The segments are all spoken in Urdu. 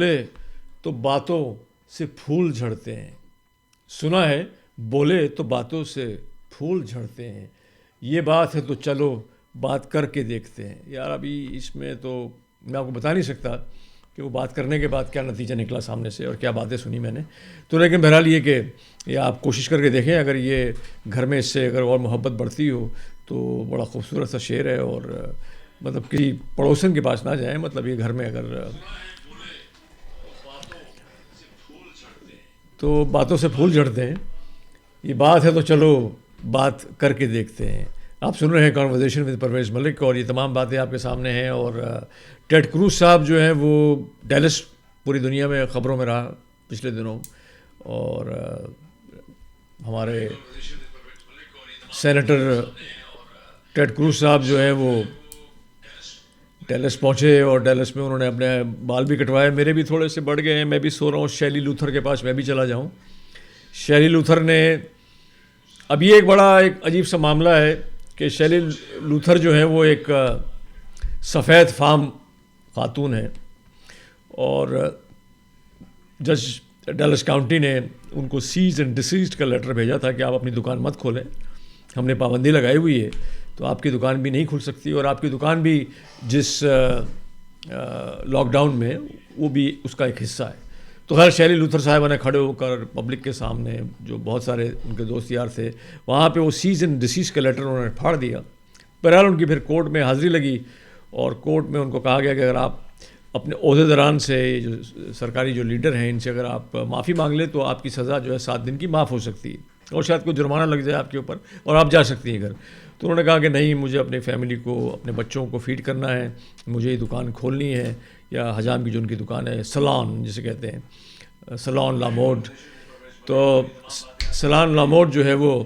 بولے تو باتوں سے پھول جھڑتے ہیں. سنا ہے بولے تو باتوں سے پھول جھڑتے ہیں. یہ بات ہے تو چلو بات کر کے دیکھتے ہیں. یار ابھی اس میں تو میں آپ کو بتا نہیں سکتا کہ وہ بات کرنے کے بعد کیا نتیجہ نکلا سامنے سے اور کیا باتیں سنی میں نے. تو لیکن بہرحال یہ کہ یہ آپ کوشش کر کے دیکھیں, اگر یہ گھر میں اس سے اگر اور محبت بڑھتی ہو تو بڑا خوبصورت سا شعر ہے. اور مطلب کسی پڑوسن کے پاس نہ جائیں, مطلب یہ گھر میں اگر تو باتوں سے پھول جھڑتے ہیں. یہ بات ہے تو چلو بات کر کے دیکھتے ہیں. آپ سن رہے ہیں کانورزیشن ود پرویز ملک, اور یہ تمام باتیں آپ کے سامنے ہیں. اور ٹیڈ کروز صاحب جو ہیں وہ ڈیلس پوری دنیا میں خبروں میں رہا پچھلے دنوں, اور ہمارے سینیٹر ٹیڈ کروز صاحب جو ہیں وہ ڈیلس پہنچے, اور ڈیلس میں انہوں نے اپنے بال بھی کٹوائے. میرے بھی تھوڑے سے بڑھ گئے ہیں, میں بھی سو رہا ہوں شیلی لوتھر کے پاس میں بھی چلا جاؤں. شیلی لوتھر نے اب یہ ایک عجیب سا معاملہ ہے کہ شیلی لوتھر جو ہیں وہ ایک سفید فام خاتون ہیں, اور جج ڈیلس کاؤنٹی نے ان کو سیز اینڈ ڈسیزڈ کا لیٹر بھیجا تھا کہ آپ اپنی دکان مت کھولیں, ہم نے پابندی لگائی ہوئی ہے, تو آپ کی دکان بھی نہیں کھل سکتی. اور آپ کی دکان بھی جس لاک ڈاؤن میں وہ بھی اس کا ایک حصہ ہے. تو خیر شیلی لوتھر صاحبہ نے کھڑے ہو کر پبلک کے سامنے, جو بہت سارے ان کے دوست یار تھے وہاں پہ, وہ سیز اینڈ ڈسیز کا لیٹر انہوں نے پھاڑ دیا. بہرحال ان کی پھر کورٹ میں حاضری لگی, اور کورٹ میں ان کو کہا گیا کہ اگر آپ اپنے عہدے داران سے, جو سرکاری جو لیڈر ہیں, ان سے اگر آپ معافی مانگ لیں تو آپ کی سزا جو ہے 7 دن کی معاف ہو سکتی ہے, اور شاید کوئی جرمانہ لگ جائے آپ کے اوپر اور آپ جا سکتی ہیں گھر. تو انہوں نے کہا کہ نہیں, مجھے اپنی فیملی کو, اپنے بچوں کو فیڈ کرنا ہے, مجھے یہ دکان کھولنی ہے, یا حجام کی جو ان کی دکان ہے, سلان جسے کہتے ہیں, سلان لاموڈ. تو سلان لاموڈ جو ہے وہ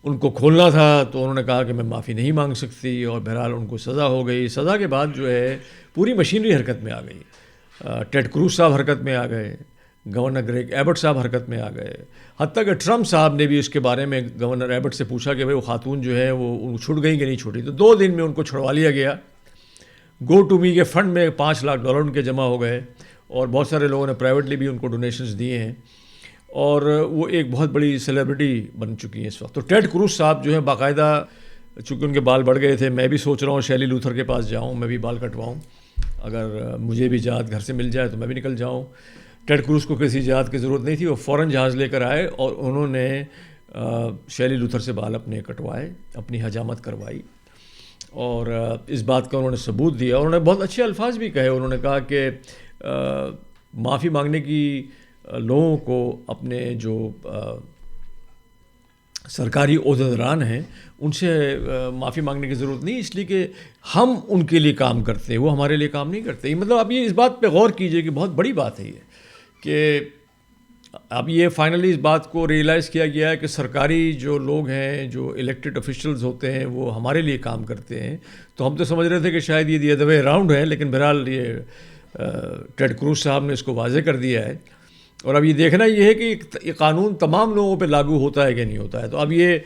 ان کو کھولنا تھا. تو انہوں نے کہا کہ میں معافی نہیں مانگ سکتی, اور بہرحال ان کو سزا ہو گئی. سزا کے بعد جو ہے پوری مشینری حرکت میں آ گئی. ٹیڈ کروز صاحب حرکت میں آ گئے, گورنر گریگ ایبٹ صاحب حرکت میں آ گئے, حتیٰ کہ ٹرمپ صاحب نے بھی اس کے بارے میں گورنر ایبٹ سے پوچھا کہ بھائی وہ خاتون جو ہے وہ چھوٹ گئی کہ نہیں چھوٹی. تو 2 دن میں ان کو چھڑوا لیا گیا. گو ٹو می کے فنڈ میں $5 لاکھ ان کے جمع ہو گئے, اور بہت سارے لوگوں نے پرائیویٹلی بھی ان کو ڈونیشنز دیے ہیں, اور وہ ایک بہت بڑی سیلیبریٹی بن چکی ہیں اس وقت. تو ٹیڈ کروز صاحب جو ہے باقاعدہ, چونکہ ان کے بال بڑھ گئے تھے, میں بھی سوچ رہا ہوں شیلی لوتھر کے پاس جاؤں, میں بھی بال کٹواؤں, اگر مجھے بھی اجازت گھر سے مل جائے تو میں بھی نکل جاؤں. ٹیڈ کروز کو کسی اجازت کی ضرورت نہیں تھی, وہ فوراً جہاز لے کر آئے, اور انہوں نے شیلی لوتھر سے بال اپنے کٹوائے, اپنی حجامت کروائی, اور اس بات کا انہوں نے ثبوت دیا. اور انہوں نے بہت اچھے الفاظ بھی کہے. انہوں نے کہا کہ معافی مانگنے کی لوگوں کو اپنے جو سرکاری عہدیداران ہیں ان سے معافی مانگنے کی ضرورت نہیں, اس لیے کہ ہم ان کے لیے کام کرتے ہیں, وہ ہمارے لیے کام نہیں کرتے. مطلب اب یہ اس بات پہ غور کیجئے کہ بہت بڑی بات ہے یہ, کہ اب یہ فائنلی اس بات کو ریئلائز کیا گیا ہے کہ سرکاری جو لوگ ہیں, جو الیکٹڈ آفیشلز ہوتے ہیں, وہ ہمارے لیے کام کرتے ہیں. تو ہم تو سمجھ رہے تھے کہ شاید یہ ادوے اراؤنڈ ہے, لیکن بہرحال یہ ٹیڈ کروز صاحب نے اس کو واضح کر دیا ہے. اور اب یہ دیکھنا یہ ہے کہ یہ قانون تمام لوگوں پہ لاگو ہوتا ہے کہ نہیں ہوتا ہے. تو اب یہ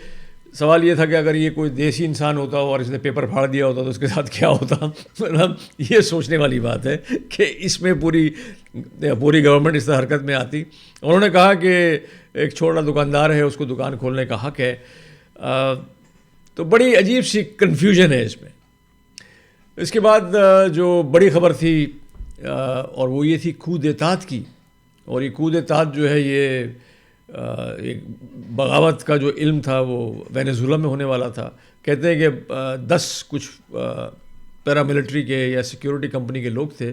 سوال یہ تھا کہ اگر یہ کوئی دیسی انسان ہوتا اور اس نے پیپر پھاڑ دیا ہوتا تو اس کے ساتھ کیا ہوتا. مطلب یہ سوچنے والی بات ہے کہ اس میں پوری گورنمنٹ اس طرح حرکت میں آتی. انہوں نے کہا کہ ایک چھوٹا دکاندار ہے, اس کو دکان کھولنے کا حق ہے. تو بڑی عجیب سی کنفیوژن ہے اس میں. اس کے بعد جو بڑی خبر تھی, اور وہ یہ تھی کود دیتات کی. اور یہ کود دیتات جو ہے یہ ایک بغاوت کا جو علم تھا وہ وینیزویلا میں ہونے والا تھا. کہتے ہیں کہ 10 کچھ پیراملٹری کے یا سیکیورٹی کمپنی کے لوگ تھے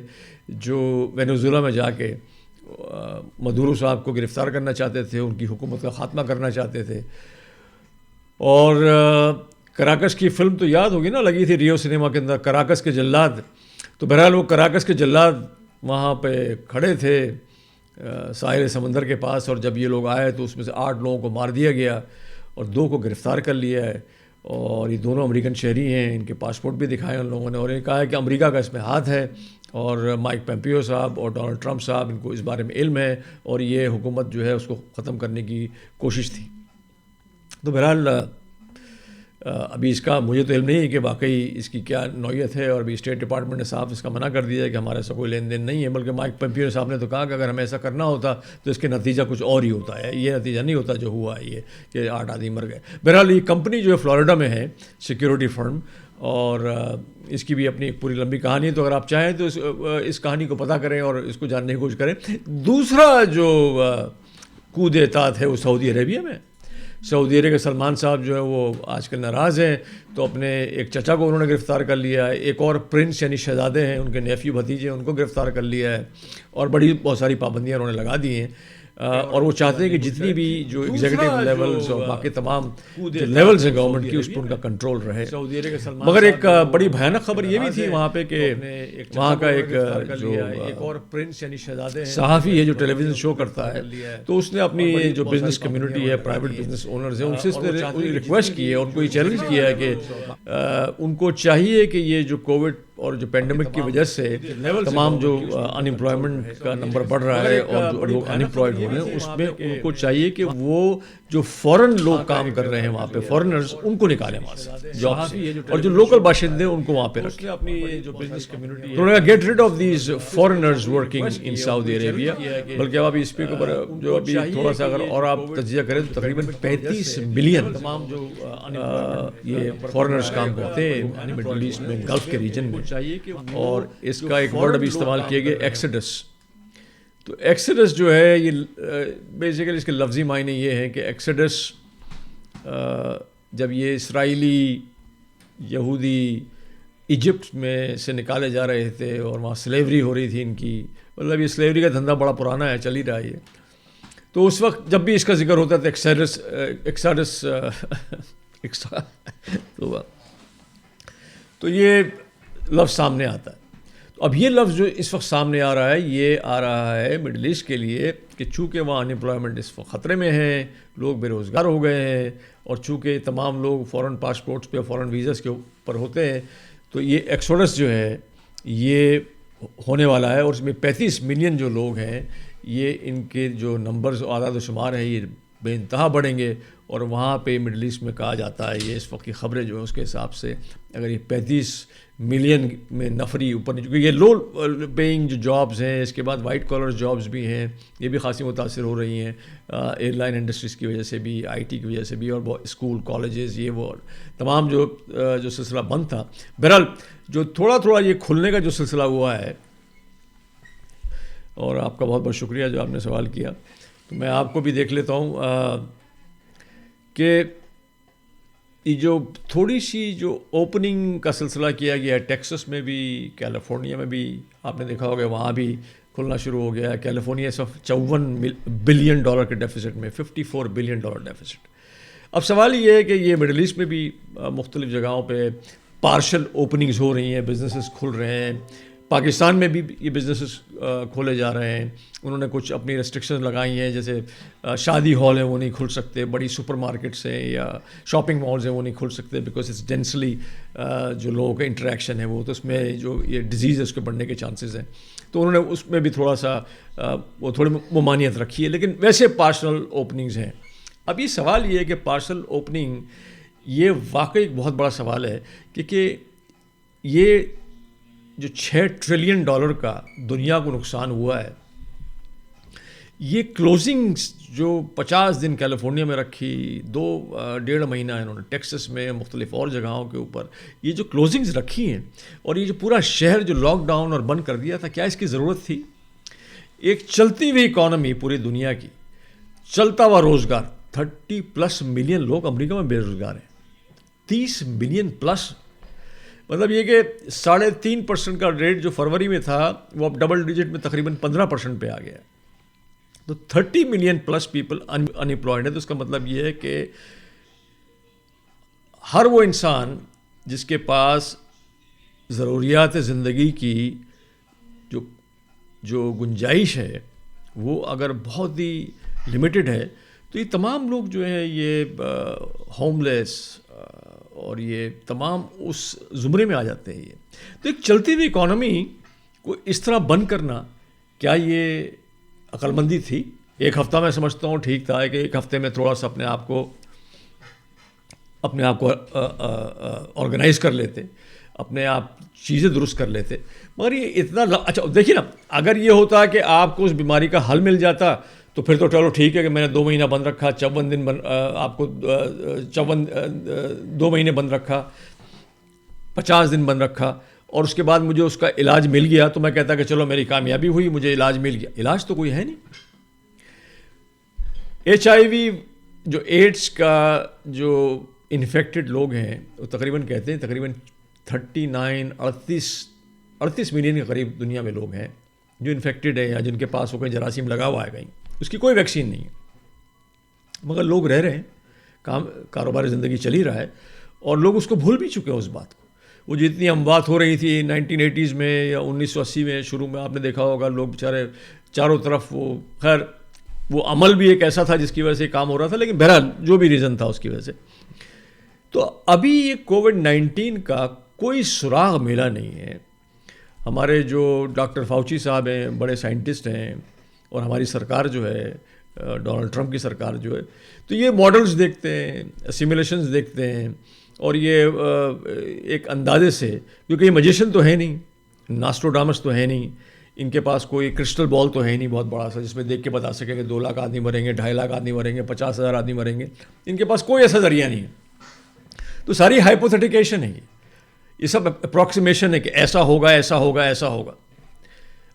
جو وینیزویلا میں جا کے مدورو صاحب کو گرفتار کرنا چاہتے تھے, ان کی حکومت کا خاتمہ کرنا چاہتے تھے. اور کراکس کی فلم تو یاد ہوگی نا, لگی تھی ریو سنیما کے اندر, کراکس کے جلاد. تو بہرحال وہ کراکس کے جلاد وہاں پہ کھڑے تھے ساحل سمندر کے پاس, اور جب یہ لوگ آئے تو اس میں سے 8 لوگوں کو مار دیا گیا اور 2 کو گرفتار کر لیا ہے. اور یہ دونوں امریکن شہری ہیں, ان کے پاسپورٹ بھی دکھائے ان لوگوں نے, اور یہ کہا ہے کہ امریکہ کا اس میں ہاتھ ہے, اور مائک پومپیو صاحب اور ڈونلڈ ٹرمپ صاحب ان کو اس بارے میں علم ہے, اور یہ حکومت جو ہے اس کو ختم کرنے کی کوشش تھی. تو بہرحال ابھی اس کا مجھے تو علم نہیں ہے کہ واقعی اس کی کیا نوعیت ہے، اور ابھی اسٹیٹ ڈپارٹمنٹ نے صاف اس کا منع کر دیا ہے کہ ہمارا ایسا کوئی لین دین نہیں ہے، بلکہ مائک پومپیو صاحب نے تو کہا کہ اگر ہمیں ایسا کرنا ہوتا تو اس کے نتیجہ کچھ اور ہی ہوتا ہے، یہ نتیجہ نہیں ہوتا جو ہوا ہے یہ کہ 8 آدمی مر گئے۔ بہرحال یہ کمپنی جو ہے فلوریڈا میں ہے، سیکیورٹی فرم، اور اس کی بھی اپنی ایک پوری لمبی کہانی ہے، تو اگر آپ چاہیں تو اس کہانی کو پتہ کریں اور اس کو جاننے کی کوشش کریں۔ دوسرا جو کود اطاعت ہے وہ سعودی عربیہ میں۔ سعودی عربیہ کے سلمان صاحب جو ہے وہ آج کل ناراض ہیں، تو اپنے ایک چچا کو انہوں نے گرفتار کر لیا ہے، ایک اور پرنس یعنی شہزادے ہیں، ان کے نیفیو بھتیجے ہیں، ان کو گرفتار کر لیا ہے، اور بہت ساری پابندیاں انہوں نے لگا دی ہیں، اور وہ چاہتے ہیں کہ جتنی بھی جو ایگزیکٹو لیولز اور باقی تمام جو لیولز ہیں گورنمنٹ کی، اس پر ان کا کنٹرول رہے۔ مگر ایک بڑی بھیانک خبر یہ بھی تھی وہاں پہ کہ وہاں کا ایک جو اور پرنس یعنی شہزادے صحافی ہے جو ٹیلی ویژن شو کرتا ہے، تو اس نے اپنی جو بزنس کمیونٹی ہے، پرائیویٹ بزنس اونرز ہیں، ان سے اس نے ریکویسٹ کی ہے، ان کو یہ چیلنج کیا ہے کہ ان کو چاہیے کہ یہ جو کووڈ اور جو پینڈیمک کی وجہ سے تمام جو ان امپلائمنٹ کا نمبر بڑھ رہا ہے اور جو لوگ ان امپلائڈ ہو رہے ہیں، اس میں ان کو چاہیے کہ وہ جو فورن لوگ کام کر رہے ہیں وہاں پہ، فورنرز، ان کو نکالیں وہاں سے جاب سے، اور جو لوکل باشندے ان کو وہاں پہ رکھیں۔ انہوں نے کہا get rid of these foreigners working in Saudi Arabia, بلکہ اب اس پہ جو ابھی تھوڑا سا اگر اور آپ تجزیہ کریں تو تقریباً 35 ملین تمام جو یہ فورنرز کام کرتے ہیں مڈل ایسٹ میں، گلف کے ریجن میں، اور اس کا ایک ورڈ ابھی استعمال کیا گیا ایکسڈس۔ تو ایکسڈس جو ہے یہ بیسیکلی اس کے لفظی معنی یہ ہے کہ ایکسڈس جب یہ اسرائیلی یہودی ایجپٹ میں سے نکالے جا رہے تھے اور وہاں سلیوری ہو رہی تھی ان کی، مطلب یہ سلیوری کا دھندا بڑا پرانا ہے، چل ہی رہا ہے یہ، تو اس وقت جب بھی اس کا ذکر ہوتا ہے تو یہ لفظ سامنے آتا ہے۔ تو اب یہ لفظ جو اس وقت سامنے آ رہا ہے، یہ آ رہا ہے مڈل ایسٹ کے لیے کہ چونکہ وہاں ان امپلائمنٹ اس وقت خطرے میں ہیں، لوگ بے روزگار ہو گئے ہیں، اور چونکہ تمام لوگ فورن پاسپورٹس پہ، فورن ویزاز کے اوپر ہوتے ہیں، تو یہ ایکسوڈس جو ہے یہ ہونے والا ہے، اور اس میں 35 ملین جو لوگ ہیں، یہ ان کے جو نمبرز اعداد و شمار ہیں یہ بے انتہا بڑھیں گے، اور وہاں پہ مڈل ایسٹ میں کہا جاتا ہے، یہ اس وقت کی خبریں جو ہیں اس کے حساب سے اگر یہ 35 ملین میں نفری اوپر نہیں، کیونکہ یہ لو پیئنگ جو جابز ہیں، اس کے بعد وائٹ کالر جابز بھی ہیں، یہ بھی خاصی متاثر ہو رہی ہیں ایئر لائن انڈسٹریز کی وجہ سے بھی، آئی ٹی کی وجہ سے بھی، اور اسکول کالجز یہ وہ تمام جو سلسلہ بند تھا۔ بہرحال جو تھوڑا یہ کھلنے کا جو سلسلہ ہوا ہے، اور آپ کا بہت بہت شکریہ جو آپ نے سوال کیا، تو میں آپ کو بھی دیکھ لیتا ہوں کہ یہ جو تھوڑی سی جو اوپننگ کا سلسلہ کیا گیا ہے ٹیکسس میں بھی، کیلیفورنیا میں بھی، آپ نے دیکھا ہوگا وہاں بھی کھلنا شروع ہو گیا ہے۔ کیلیفورنیا اس وقت $54 بلین کے ڈیفیسٹ میں، $54 بلین ڈیفیسٹ۔ اب سوال یہ ہے کہ یہ مڈل ایسٹ میں بھی مختلف جگہوں پہ پارشل اوپننگز ہو رہی ہیں، بزنسز کھل رہے ہیں، پاکستان میں بھی یہ بزنسز کھولے جا رہے ہیں۔ انہوں نے کچھ اپنی ریسٹرکشنز لگائی ہیں، جیسے شادی ہال ہیں وہ نہیں کھل سکتے، بڑی سپر مارکیٹس ہیں یا شاپنگ مالز ہیں وہ نہیں کھل سکتے، بیکاز اٹس ڈینسلی جو لوگوں کا انٹریکشن ہے وہ، تو اس میں جو یہ ڈیزیز ہے اس کے بڑھنے کے چانسز ہیں، تو انہوں نے اس میں بھی تھوڑا سا وہ تھوڑی ممانعت رکھی ہے، لیکن ویسے پارشل اوپننگز ہیں۔ اب یہ سوال یہ ہے کہ پارشل اوپننگ یہ واقعی ایک بہت بڑا سوال ہے، کیونکہ یہ جو $6 ٹریلین کا دنیا کو نقصان ہوا ہے، یہ کلوزنگز جو 50 دن کیلیفورنیا میں رکھی، 2.5 مہینہ انہوں نے ٹیکسس میں مختلف اور جگہوں کے اوپر یہ جو کلوزنگز رکھی ہیں، اور یہ جو پورا شہر جو لاک ڈاؤن اور بند کر دیا تھا، کیا اس کی ضرورت تھی؟ ایک چلتی ہوئی اکانومی پوری دنیا کی، چلتا ہوا روزگار، 30+ ملین لوگ امریکہ میں بے روزگار ہیں، 30 ملین پلس، مطلب یہ کہ 3.5% کا ریٹ جو فروری میں تھا وہ اب ڈبل ڈیجٹ میں تقریباً 15% پہ آ گیا، تو 30 million plus people unemployed ہے۔ تو اس کا مطلب یہ ہے کہ ہر وہ انسان جس کے پاس ضروریات زندگی کی جو گنجائش ہے وہ اگر بہت ہی لمیٹڈ ہے، تو یہ تمام لوگ جو ہیں یہ ہوم لیس اور یہ تمام اس زمرے میں آ جاتے ہیں۔ یہ تو ایک چلتی ہوئی اکانومی کو اس طرح بند کرنا، کیا یہ عقل مندی تھی؟ ایک ہفتہ میں سمجھتا ہوں ٹھیک تھا کہ ایک ہفتے میں تھوڑا سا اپنے آپ کو اپنے آپ کو آرگنائز کر لیتے, اپنے آپ چیزیں درست کر لیتے. مگر یہ اتنا اچھا دیکھیے نا, اگر یہ ہوتا کہ آپ کو اس بیماری کا حل مل جاتا تو پھر تو چلو ٹھیک ہے کہ میں نے 2 مہینہ بند رکھا, 54 دن آپ کو 2 مہینے بند رکھا, 50 دن بند رکھا, اور اس کے بعد مجھے اس کا علاج مل گیا, تو میں کہتا کہ چلو میری کامیابی ہوئی, مجھے علاج مل گیا. علاج تو کوئی ہے نہیں. HIV جو ایڈس کا جو انفیکٹڈ لوگ ہیں وہ تقریباً کہتے ہیں تقریباً 38 ملین کے قریب دنیا میں لوگ ہیں جو انفیکٹڈ ہیں یا جن کے پاس وہ کہیں جراثیم لگا ہوا ہے کہیں. اس کی کوئی ویکسین نہیں ہے, مگر لوگ رہ رہے ہیں, کاروبار زندگی چل ہی رہا ہے, اور لوگ اس کو بھول بھی چکے ہیں اس بات کو. وہ جتنی اموات ہو رہی تھی 1980s میں یا 1980 میں شروع میں, آپ نے دیکھا ہوگا لوگ بیچارے چاروں طرف, وہ خیر وہ عمل بھی ایک ایسا تھا جس کی وجہ سے کام ہو رہا تھا, لیکن بہرحال جو بھی ریزن تھا اس کی وجہ سے. تو ابھی یہ کووڈ-19 کا کوئی سراغ ملا نہیں ہے. ہمارے جو ڈاکٹر فاؤچی صاحب ہیں, بڑے سائنٹسٹ ہیں, اور ہماری سرکار جو ہے, ڈونلڈ ٹرمپ کی سرکار جو ہے, تو یہ ماڈلز دیکھتے ہیں, سیمولیشنز دیکھتے ہیں, اور یہ ایک اندازے سے, کیونکہ یہ میجیشین تو ہے نہیں, ناسٹروڈامس تو ہے نہیں, ان کے پاس کوئی کرسٹل بال تو ہے نہیں بہت بڑا سا جس میں دیکھ کے بتا سکیں کہ 2 لاکھ آدمی مریں گے, 2.5 لاکھ آدمی مریں گے, 50,000 آدمی مریں گے. ان کے پاس کوئی ایسا ذریعہ نہیں ہے. تو ساری ہائپوتھیٹیکیشن ہے, یہ سب اپروکسیمیشن ہے کہ ایسا ہوگا, ایسا ہوگا, ایسا ہوگا.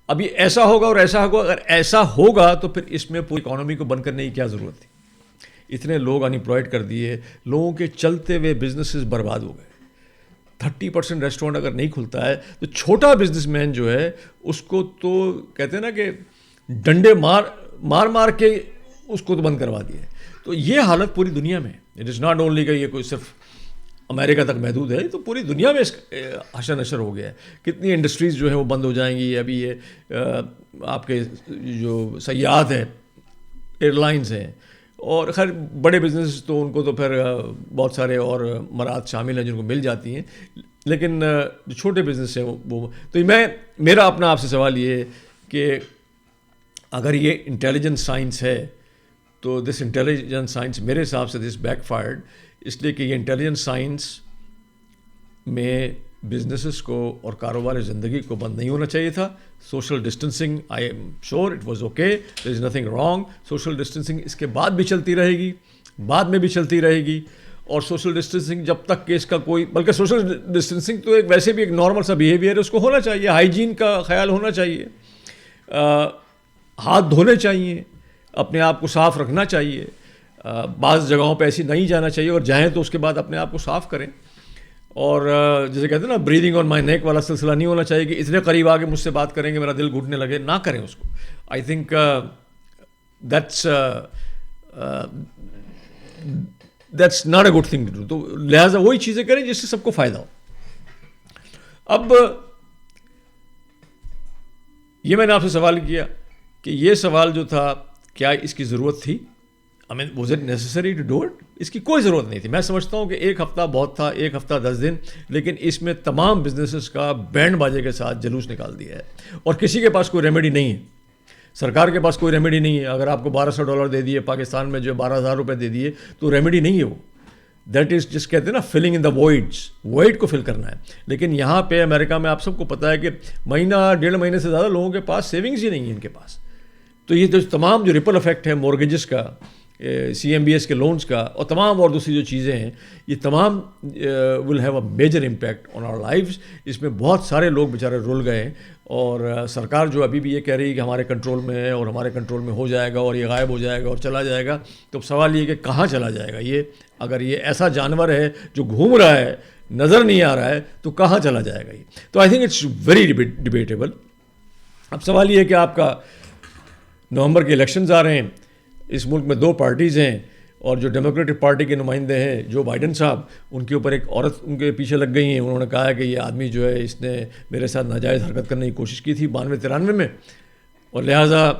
ابھی ایسا ہوگا اور ایسا ہوگا, اگر ایسا ہوگا تو پھر اس میں پوری اکانومی کو بند کرنے کی کیا ضرورت تھی؟ اتنے لوگ انپلائڈ کر دیے, لوگوں کے چلتے ہوئے بزنسز برباد ہو گئے. 30% ریسٹورینٹ اگر نہیں کھلتا ہے تو چھوٹا بزنس مین جو ہے اس کو تو کہتے ہیں نا کہ ڈنڈے مار کے اس کو تو بند کروا دیا. تو یہ حالت پوری دنیا میں, اٹ از ناٹ اونلی کہ یہ کوئی صرف امریکہ تک محدود ہے, تو پوری دنیا میں اس حشر نشر ہو گیا ہے. کتنی انڈسٹریز جو ہیں وہ بند ہو جائیں گی. ابھی یہ آپ کے جو سیاحت ہیں, ایئر لائنز ہیں, اور خیر بڑے بزنس تو ان کو تو پھر بہت سارے اور مراد شامل ہیں جن کو مل جاتی ہیں, لیکن جو چھوٹے بزنس ہیں وہ تو میرا اپنا آپ سے سوال یہ ہے کہ اگر یہ انٹیلیجنس سائنس ہے تو دس انٹیلیجنس سائنس میرے حساب سے دس بیک فائرڈ, اس لیے کہ یہ انٹیلیجنس سائنس میں بزنسز کو اور کاروبار زندگی کو بند نہیں ہونا چاہیے تھا. Social distancing, I'm sure it was okay, there is nothing wrong. Social distancing اس کے بعد بھی چلتی رہے گی, بعد میں بھی چلتی رہے گی. اور سوشل ڈسٹینسنگ جب تک کہ اس کا کوئی, بلکہ سوشل ڈسٹینسنگ تو ایک ویسے بھی ایک نارمل سا بیہیویئر ہے, اس کو ہونا چاہیے. ہائیجین کا خیال ہونا چاہیے, ہاتھ دھونے چاہیے, اپنے آپ کو صاف رکھنا چاہیے. بعض جگہوں پہ ایسی نہیں جانا چاہیے, اور جائیں تو اس کے بعد اپنے آپ کو صاف کریں. اور جیسے کہتے ہیں نا بریدنگ آن مائی نیک والا سلسلہ نہیں ہونا چاہیے کہ اتنے قریب آ کے مجھ سے بات کریں کہ میرا دل گھٹنے لگے, نہ کریں اس کو. I think that's not a good thing to do. تو لہٰذا وہی چیزیں کریں جس سے سب کو فائدہ ہو. اب یہ میں نے آپ سے سوال کیا کہ یہ سوال جو تھا کیا اس کی ضرورت تھی, I mean, was it necessary to do it? اس کی کوئی ضرورت نہیں تھی. میں سمجھتا ہوں کہ 1 ہفتہ بہت تھا, 1 ہفتہ 10 دن, لیکن اس میں تمام بزنسز کا بینڈ باجے کے ساتھ جلوس نکال دیا ہے, اور کسی کے پاس کوئی ریمیڈی نہیں ہے. سرکار کے پاس کوئی ریمیڈی نہیں ہے. اگر آپ کو $1,200 دے دیے, پاکستان میں جو 12,000 روپے دے دیے, تو ریمیڈی نہیں ہے وہ. دیٹ از جس کہتے ہیں نا فلنگ ان دا وائڈ کو فل کرنا ہے. لیکن یہاں پہ امریکہ میں آپ سب کو پتہ ہے کہ مہینہ 1.5 مہینے سے زیادہ لوگوں کے پاس سیونگز ہی نہیں ہیں ان کے پاس. تو یہ جو تمام جو ریپل افیکٹ ہے مورگیجز کا, CMBS کے لونز کا, اور تمام اور دوسری جو چیزیں ہیں, یہ تمام will have a major impact on our lives. اس میں بہت سارے لوگ بیچارے رول گئے ہیں, اور سرکار جو ابھی بھی یہ کہہ رہی ہے کہ ہمارے کنٹرول میں ہے اور ہمارے کنٹرول میں ہو جائے گا اور یہ غائب ہو جائے گا اور چلا جائے گا. تو سوال یہ کہ کہاں چلا جائے گا یہ؟ اگر یہ ایسا جانور ہے جو گھوم رہا ہے, نظر نہیں آ رہا ہے, تو کہاں چلا جائے گا یہ؟ تو I think it's very debatable. اب سوال یہ ہے کہ آپ کا نومبر کے الیکشنز آ رہے ہیں. اس ملک میں 2 پارٹیز ہیں, اور جو ڈیموکریٹک پارٹی کے نمائندے ہیں جو بائیڈن صاحب, ان کے اوپر ایک عورت ان کے پیچھے لگ گئی ہیں. انہوں نے کہا ہے کہ یہ آدمی جو ہے اس نے میرے ساتھ ناجائز حرکت کرنے کی کوشش کی تھی 92-93 میں, اور لہٰذا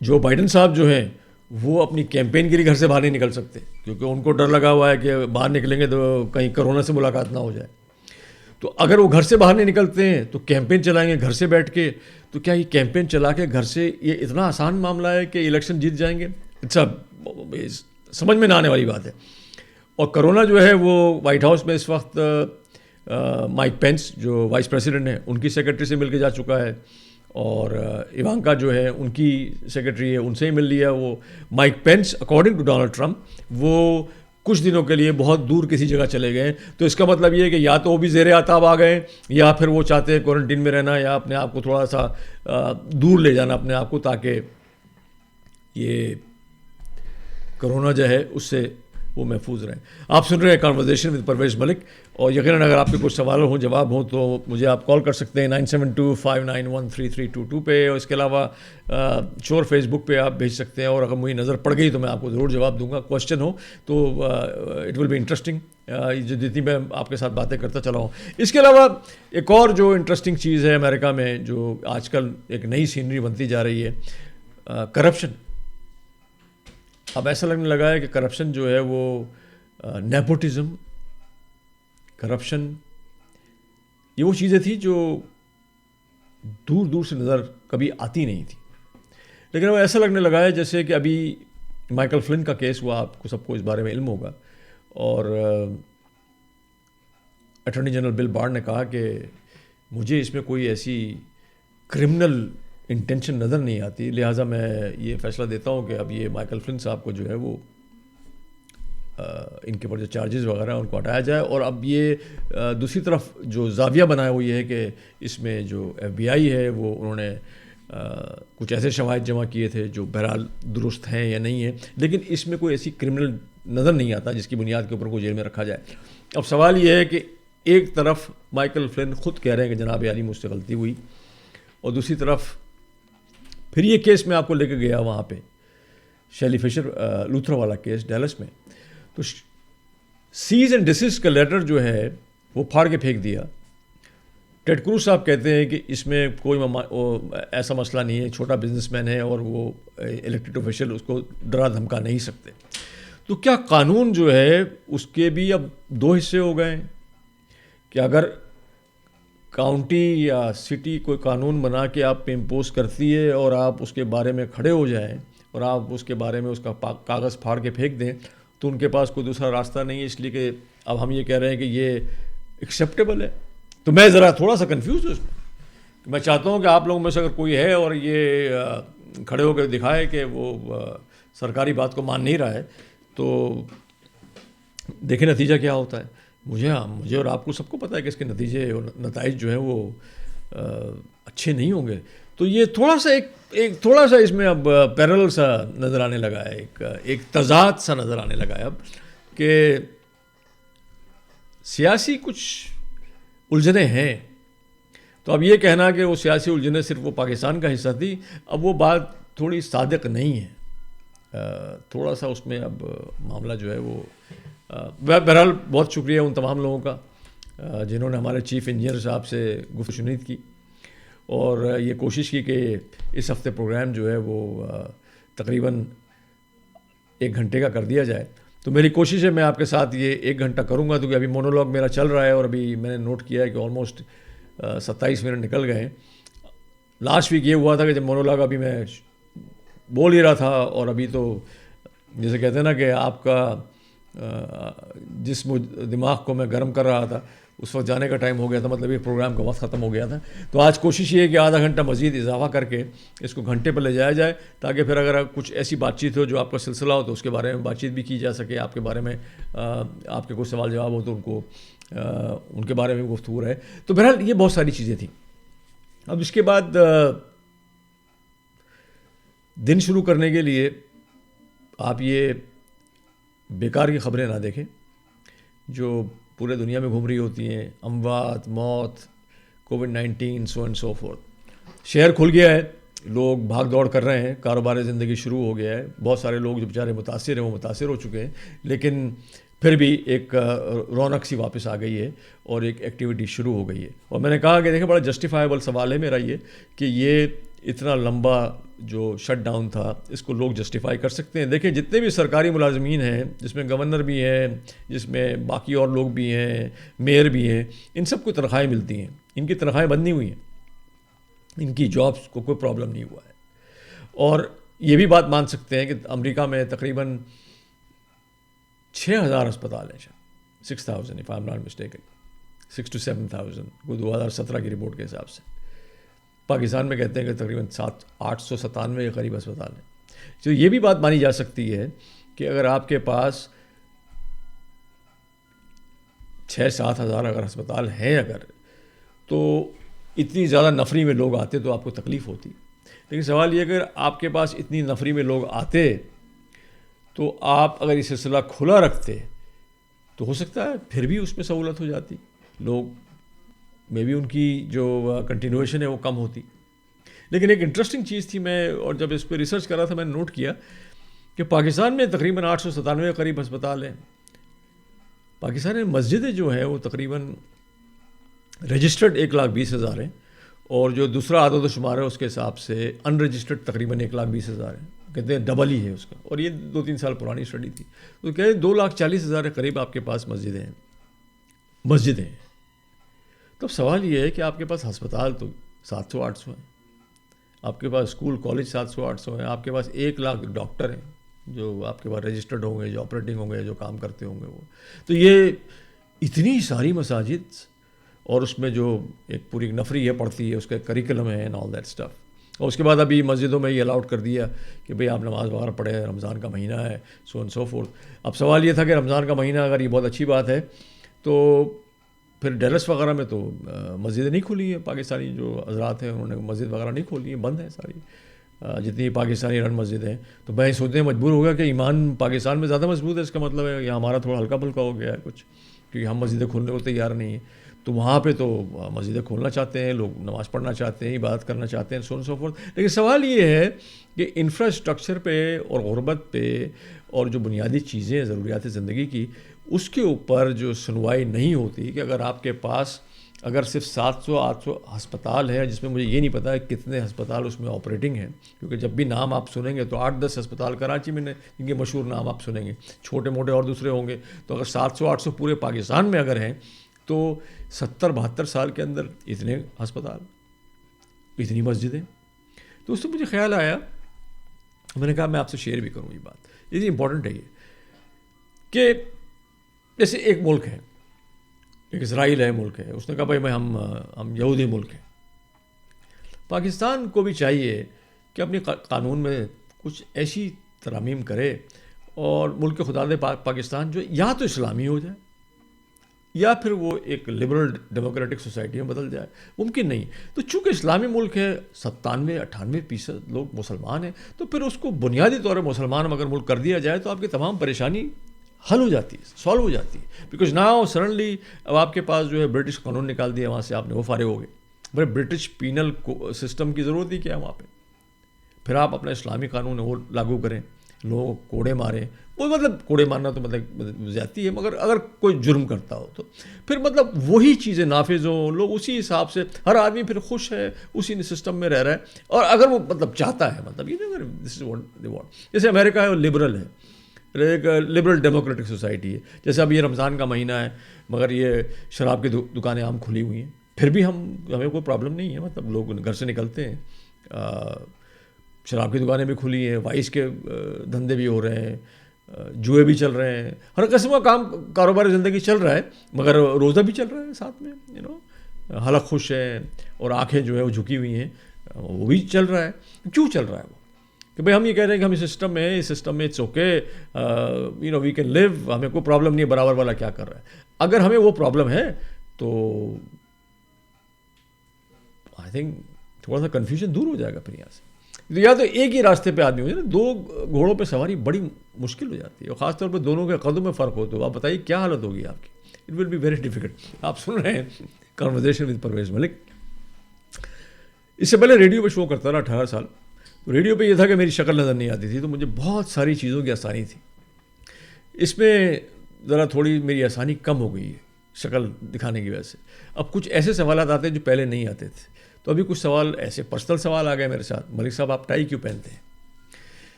جو بائیڈن صاحب جو ہیں وہ اپنی کیمپین کے لیے گھر سے باہر نہیں نکل سکتے, کیونکہ ان کو ڈر لگا ہوا ہے کہ باہر نکلیں گے تو کہیں کرونا سے ملاقات نہ ہو جائے. تو اگر وہ گھر سے باہر نہیں نکلتے ہیں تو کیمپین چلائیں گے گھر سے بیٹھ کے. تو کیا یہ کیمپین چلا کے گھر سے یہ اتنا آسان معاملہ ہے کہ الیکشن جیت جائیں گے؟ اٹس سمجھ میں نہ آنے والی بات ہے. اور کرونا جو ہے وہ وائٹ ہاؤس میں اس وقت مائک پینس جو وائس پریسیڈنٹ ہیں ان کی سیکرٹری سے مل کے جا چکا ہے, اور ایوانکا جو ہے ان کی سیکرٹری ہے ان سے ہی مل لیا. وہ Mike Pence according to Donald Trump وہ کچھ دنوں کے لیے بہت دور کسی جگہ چلے گئے. تو اس کا مطلب یہ ہے کہ یا تو وہ بھی زیر آتاب آ گئے, یا پھر وہ چاہتے ہیں کوارنٹین میں رہنا, یا اپنے آپ کو تھوڑا سا دور لے جانا اپنے آپ کو, تاکہ یہ کرونا جو ہے اس سے وہ محفوظ رہیں. آپ سن رہے ہیں کانورزیشن ود پرویز ملک, اور یقیناً اگر آپ کے کچھ سوال ہوں, جواب ہوں, تو مجھے آپ کال کر سکتے ہیں 9725913322 پہ, اور اس کے علاوہ شور فیس بک پہ آپ بھیج سکتے ہیں, اور اگر مجھے نظر پڑ گئی تو میں آپ کو ضرور جواب دوں گا. کوشچن ہو تو اٹ ول بی انٹرسٹنگ, جو جتنی میں آپ کے ساتھ باتیں کرتا چلا ہوں. اس کے علاوہ ایک اور جو انٹرسٹنگ چیز ہے امریکہ میں, جو آج کل ایک نئی سینری بنتی جا رہی ہے, کرپشن. اب ایسا لگنے لگا ہے کہ کرپشن جو ہے وہ نیپوٹزم, کرپشن, یہ وہ چیزیں تھیں جو دور دور سے نظر کبھی آتی نہیں تھی, لیکن اب ایسا لگنے لگا ہے جیسے کہ ابھی مائیکل فلن کا کیس ہوا, آپ کو سب کو اس بارے میں علم ہوگا, اور اٹارنی جنرل بل بارر نے کہا کہ مجھے اس میں کوئی ایسی کرمنل انٹینشن نظر نہیں آتی, لہٰذا میں یہ فیصلہ دیتا ہوں کہ اب یہ مائیکل فلن صاحب کو جو ہے وہ ان کے اوپر جو چارجز وغیرہ ہیں ان کو ہٹایا جائے. اور اب یہ دوسری طرف جو زاویہ بنایا وہ یہ ہے کہ اس میں جو ایف بی آئی ہے وہ انہوں نے کچھ ایسے شواہد جمع کیے تھے جو بہرحال درست ہیں یا نہیں ہیں, لیکن اس میں کوئی ایسی کرمنل نظر نہیں آتا جس کی بنیاد کے اوپر کو جیل میں رکھا جائے. اب سوال یہ ہے کہ ایک طرف مائیکل فلن خود کہہ رہے ہیں کہ جناب عالی مجھ سے غلطی ہوئی, اور دوسری طرف پھر یہ کیس میں آپ کو لے کے گیا وہاں پہ شیلی فشر لوتھرا والا کیس ڈیلس میں, تو سیز اینڈ ڈسز کا لیٹر جو ہے وہ پھاڑ کے پھینک دیا. ٹیڈ کروز صاحب کہتے ہیں کہ اس میں کوئی ایسا مسئلہ نہیں ہے, چھوٹا بزنس مین ہے اور وہ الیکٹڈ آفیشل اس کو ڈرا دھمکا نہیں سکتے. تو کیا قانون جو ہے اس کے بھی اب دو حصے ہو گئے ہیں کہ اگر کاؤنٹی یا سٹی کوئی قانون بنا کے آپ پہ امپوز کرتی ہے اور آپ اس کے بارے میں کھڑے ہو جائیں اور آپ اس کے بارے میں اس کا کاغذ پھاڑ کے پھینک دیں, تو ان کے پاس کوئی دوسرا راستہ نہیں ہے, اس لیے کہ اب ہم یہ کہہ رہے ہیں کہ یہ ایکسیپٹیبل ہے. تو میں ذرا تھوڑا سا کنفیوز ہوں اس میں. میں چاہتا ہوں کہ آپ لوگوں میں سے اگر کوئی ہے اور یہ کھڑے ہو کے دکھائے کہ وہ سرکاری بات کو مان نہیں رہا ہے, تو دیکھیں نتیجہ کیا ہوتا ہے. مجھے اور آپ کو سب کو پتہ ہے کہ اس کے نتیجے اور نتائج جو ہیں وہ اچھے نہیں ہوں گے. تو یہ تھوڑا سا ایک تھوڑا سا اس میں اب پیرل سا نظر آنے لگا ہے, ایک تضاد سا نظر آنے لگا ہے اب, کہ سیاسی کچھ الجھنیں ہیں. تو اب یہ کہنا کہ وہ سیاسی الجھنیں صرف وہ پاکستان کا حصہ تھی, اب وہ بات تھوڑی صادق نہیں ہے. تھوڑا سا اس میں اب معاملہ جو ہے وہ بہرحال بہت شکریہ ان تمام لوگوں کا جنہوں نے ہمارے چیف انجینئر صاحب سے گفتگو شنید کی اور یہ کوشش کی کہ اس ہفتے پروگرام جو ہے وہ تقریباً 1 گھنٹے کا کر دیا جائے. تو میری کوشش ہے میں آپ کے ساتھ یہ 1 گھنٹہ کروں گا, کیونکہ ابھی مونولوگ میرا چل رہا ہے اور ابھی میں نے نوٹ کیا ہے کہ آلموسٹ 27 منٹ نکل گئے ہیں. لاسٹ ویک یہ ہوا تھا کہ جب مونولوگ ابھی میں بول ہی رہا تھا, اور ابھی تو جیسے کہتے ہیں نا کہ آپ کا جسم دماغ کو میں گرم کر رہا تھا, اس وقت جانے کا ٹائم ہو گیا تھا, مطلب یہ پروگرام کا وقت ختم ہو گیا تھا. تو آج کوشش یہ ہے کہ آدھا گھنٹہ مزید اضافہ کر کے اس کو گھنٹے پر لے جایا جائے, تاکہ پھر اگر کچھ ایسی بات چیت ہو جو آپ کا سلسلہ ہو تو اس کے بارے میں بات چیت بھی کی جا سکے, آپ کے بارے میں آپ کے کوئی سوال جواب ہو تو ان کے بارے میں گفتگو رہے. تو بہرحال یہ بہت ساری چیزیں تھیں. اب اس کے بعد دن شروع کرنے کے لیے آپ یہ بیکار کی خبریں نہ دیکھیں جو پورے دنیا میں گھوم رہی ہوتی ہیں, اموات, موت, COVID-19 so and so fourth. شہر کھل گیا ہے, لوگ بھاگ دوڑ کر رہے ہیں, کاروبار زندگی شروع ہو گیا ہے. بہت سارے لوگ جو بیچارے متاثر ہیں وہ متاثر ہو چکے ہیں, لیکن پھر بھی ایک رونق سی واپس آ گئی ہے اور ایک ایکٹیویٹی شروع ہو گئی ہے. اور میں نے کہا کہ دیکھیں بڑا جسٹیفائیبل سوال ہے میرا یہ کہ یہ اتنا لمبا جو شٹ ڈاؤن تھا اس کو لوگ جسٹیفائی کر سکتے ہیں. دیکھیں جتنے بھی سرکاری ملازمین ہیں, جس میں گورنر بھی ہیں, جس میں باقی اور لوگ بھی ہیں, میئر بھی ہیں, ان سب کو تنخواہیں ملتی ہیں, ان کی تنخواہیں بند نہیں ہوئی ہیں, ان کی جابس کو کوئی پرابلم نہیں ہوا ہے. اور یہ بھی بات مان سکتے ہیں کہ امریکہ میں تقریباً 6,000 ہسپتال ہیں شاید 6,000 if I'm not mistaken 6 to 7,000 کو 2017 کی رپورٹ کے حساب سے. پاکستان میں کہتے ہیں کہ تقریباً 897 کے قریب ہسپتال ہیں. تو یہ بھی بات مانی جا سکتی ہے کہ اگر آپ کے پاس 6-7 ہزار اگر ہسپتال ہیں اگر تو اتنی زیادہ نفری میں لوگ آتے تو آپ کو تکلیف ہوتی. لیکن سوال یہ اگر آپ کے پاس اتنی نفری میں لوگ آتے تو آپ اگر یہ سلسلہ کھلا رکھتے تو ہو سکتا ہے پھر بھی اس میں سہولت ہو جاتی, لوگ میں بھی ان کی جو کنٹینویشن ہے وہ کم ہوتی. لیکن ایک انٹرسٹنگ چیز تھی, میں اور جب اس پہ ریسرچ کر رہا تھا میں نے نوٹ کیا کہ پاکستان میں تقریباً 897 کے قریب ہسپتال ہیں. پاکستان میں مسجدیں جو ہیں وہ تقریباً رجسٹرڈ 1,20,000 ہیں, اور جو دوسرا عدد و شمار ہے اس کے حساب سے ان رجسٹرڈ تقریباً 1,20,000 ہیں. کہتے ہیں ڈبل ہی ہے اس کا, اور یہ 2-3 سال پرانی اسٹڈی تھی. تو کہتے ہیں 2,40,000 کے قریب آپ کے پاس مسجدیں ہیں. تو سوال یہ ہے کہ آپ کے پاس ہسپتال تو 700-800 ہیں, آپ کے پاس اسکول کالج 700-800 ہیں, آپ کے پاس 1,00,000 ڈاکٹر ہیں جو آپ کے پاس رجسٹرڈ ہوں گے, جو آپریٹنگ ہوں گے, جو کام کرتے ہوں گے وہ. تو یہ اتنی ساری مساجد اور اس میں جو ایک پوری نفری ہے پڑتی ہے, اس کا ایک کریکلم ہے اینڈ آل دیٹ اسٹف. اور اس کے بعد ابھی مسجدوں میں یہ الاؤڈ کر دیا کہ بھئی آپ نماز وغیرہ پڑھیں, رمضان کا مہینہ ہے, سو اینڈ سو فورتھ. اب سوال یہ تھا کہ رمضان کا مہینہ اگر یہ بہت اچھی بات ہے تو پھر ڈیلس وغیرہ میں تو مسجدیں نہیں کھلی ہیں. پاکستانی جو حضرات ہیں انہوں نے مسجد وغیرہ نہیں کھولی ہیں, بند ہیں ساری جتنی پاکستانی رن مسجد ہیں. تو میں سوچنے مجبور ہو گیا کہ ایمان پاکستان میں زیادہ مضبوط ہے, اس کا مطلب ہے یا ہمارا تھوڑا ہلکا پھلکا ہو گیا ہے کچھ, کیونکہ ہم مسجدیں کھولنے کو تیار نہیں ہیں. تو وہاں پہ تو مسجدیں کھولنا چاہتے ہیں لوگ, نماز پڑھنا چاہتے ہیں, عبادت کرنا چاہتے ہیں, سو اینڈ سو فورتھ. لیکن سوال یہ ہے کہ انفراسٹرکچر پہ اور غربت پہ اور جو بنیادی چیزیں ضروریات زندگی کی, اس کے اوپر جو سنوائی نہیں ہوتی. کہ اگر آپ کے پاس اگر صرف 700-800 ہسپتال ہے, جس میں مجھے یہ نہیں پتا ہے کتنے ہسپتال اس میں آپریٹنگ ہیں, کیونکہ جب بھی نام آپ سنیں گے تو 8-10 ہسپتال کراچی میں ان کے مشہور نام آپ سنیں گے, چھوٹے موٹے اور دوسرے ہوں گے. تو اگر 700-800 پورے پاکستان میں اگر ہیں تو 70-72 سال کے اندر اتنے ہسپتال, اتنی مسجدیں. تو اس سے مجھے خیال آیا, میں نے کہا میں آپ سے شیئر بھی کروں یہ بات, یہ امپورٹنٹ ہے یہ کہ جیسے ایک ملک ہے, ایک اسرائیل ہے ملک ہے, اس نے کہا بھائی ہم یہودی ملک ہیں. پاکستان کو بھی چاہیے کہ اپنی قانون میں کچھ ایسی ترامیم کرے اور ملک خدا دے پاکستان جو یا تو اسلامی ہو جائے یا پھر وہ ایک لبرل ڈیموکریٹک سوسائٹی میں بدل جائے. ممکن نہیں. تو چونکہ اسلامی ملک ہے, 97-98% لوگ مسلمان ہیں, تو پھر اس کو بنیادی طور پر مسلمان اگر ملک کر دیا جائے تو آپ کی تمام پریشانی حل ہو جاتی ہے, سالو ہو جاتی ہے. بیکاز ناؤ سڈنلی اب آپ کے پاس جو ہے برٹش قانون نکال دیا, وہاں سے آپ نے وہ فارغ ہو گئے. بھائی برٹش پینل سسٹم کی ضرورت ہی کیا ہے وہاں پہ؟ پھر آپ اپنا اسلامی قانون وہ لاگو کریں, لوگوں کو کوڑے ماریں. وہ مطلب کوڑے مارنا تو مطلب زیادتی ہے, مگر اگر کوئی جرم کرتا ہو تو پھر مطلب وہی چیزیں نافذ ہوں, لوگ اسی حساب سے, ہر آدمی پھر خوش ہے, اسی سسٹم میں رہ رہا ہے. اور اگر وہ مطلب چاہتا ہے, مطلب یہ نہیں, جیسے امریکہ ہے وہ لبرل ہے, ایک لبرل ڈیموکریٹک سوسائٹی ہے. جیسے اب یہ رمضان کا مہینہ ہے مگر یہ شراب کی دکانیں عام کھلی ہوئی ہیں, پھر بھی ہمیں کوئی پرابلم نہیں ہے. مطلب لوگ گھر سے نکلتے ہیں, شراب کی دکانیں بھی کھلی ہیں, وائس کے دھندے بھی ہو رہے ہیں, جوئے بھی چل رہے ہیں, ہر قسم کا کاروباری زندگی چل رہا ہے, مگر روزہ بھی چل رہا ہے ساتھ میں. حلق خوش ہے اور آنکھیں جو ہے وہ جھکی ہوئی ہیں, وہ بھی چل رہا ہے. کیوں چل رہا ہے وہ؟ کہ بھئی ہم یہ کہہ رہے ہیں کہ ہم اس سسٹم میں ہیں, اس سسٹم میں اٹس اوکے, وی کین لیو, ہمیں کوئی پرابلم نہیں ہے, برابر والا کیا کر رہا ہے. اگر ہمیں وہ پرابلم ہے تو آئی تھنک تھوڑا سا کنفیوژن دور ہو جائے گا پھر یہاں سے. یا تو ایک ہی راستے پہ آدمی ہو جائے نا, 2 گھوڑوں پہ سواری بڑی مشکل ہو جاتی ہے, اور خاص طور پہ دونوں کے قدم میں فرق ہو تو آپ بتائیے کیا حالت ہوگی آپ کی. It will be very difficult. آپ سن رہے ہیں کنورزیشن ود پرویز ملک. اس سے پہلے ریڈیو پہ شو کرتا رہا 18 سال. تو ریڈیو پہ یہ تھا کہ میری شکل نظر نہیں آتی تھی, تو مجھے بہت ساری چیزوں کی آسانی تھی. اس میں ذرا تھوڑی میری آسانی کم ہو گئی ہے شکل دکھانے کی وجہ سے. اب کچھ ایسے سوالات آتے ہیں جو پہلے نہیں آتے تھے. تو ابھی کچھ سوال ایسے پرسنل سوال آ گئے میرے ساتھ, ملک صاحب آپ ٹائی کیوں پہنتے ہیں؟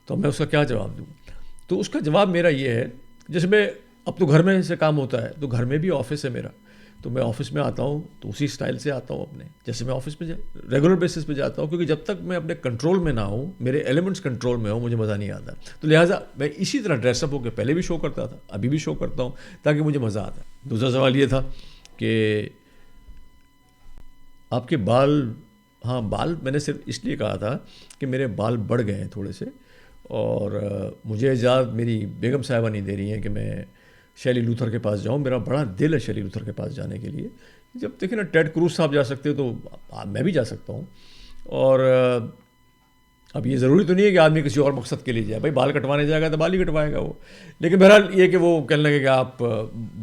تو میں اس کا کیا جواب دوں؟ تو اس کا جواب میرا یہ ہے, جیسے میں اب تو گھر میں سے کام ہوتا ہے, تو گھر میں بھی آفس ہے میرا, تو میں آفس میں آتا ہوں تو اسی سٹائل سے آتا ہوں اپنے، جیسے میں آفس میں ریگولر بیسس پہ جاتا ہوں، کیونکہ جب تک میں اپنے کنٹرول میں نہ ہوں، میرے ایلیمنٹس کنٹرول میں ہوں، مجھے مزہ نہیں آتا. تو لہٰذا میں اسی طرح ڈریس اپ ہو کے پہلے بھی شو کرتا تھا، ابھی بھی شو کرتا ہوں، تاکہ مجھے مزہ آتا. دوسرا سوال یہ تھا کہ آپ کے بال، ہاں بال میں نے صرف اس لیے کہا تھا کہ میرے بال بڑھ گئے ہیں تھوڑے سے، اور مجھے اجازت میری بیگم صاحبہ نہیں دے رہی ہیں کہ میں شیلی لوتھر کے پاس جاؤں. میرا بڑا دل ہے شیلی لوتھر کے پاس جانے کے لیے. جب دیکھیں نا ٹیڈ کروز صاحب جا سکتے تو میں بھی جا سکتا ہوں. اور اب یہ ضروری تو نہیں ہے کہ آدمی کسی اور مقصد کے لیے جائے. بھائی بال کٹوانے جائے گا تو بال ہی کٹوائے گا وہ. لیکن بہرحال یہ کہ وہ کہنے لگے کہ آپ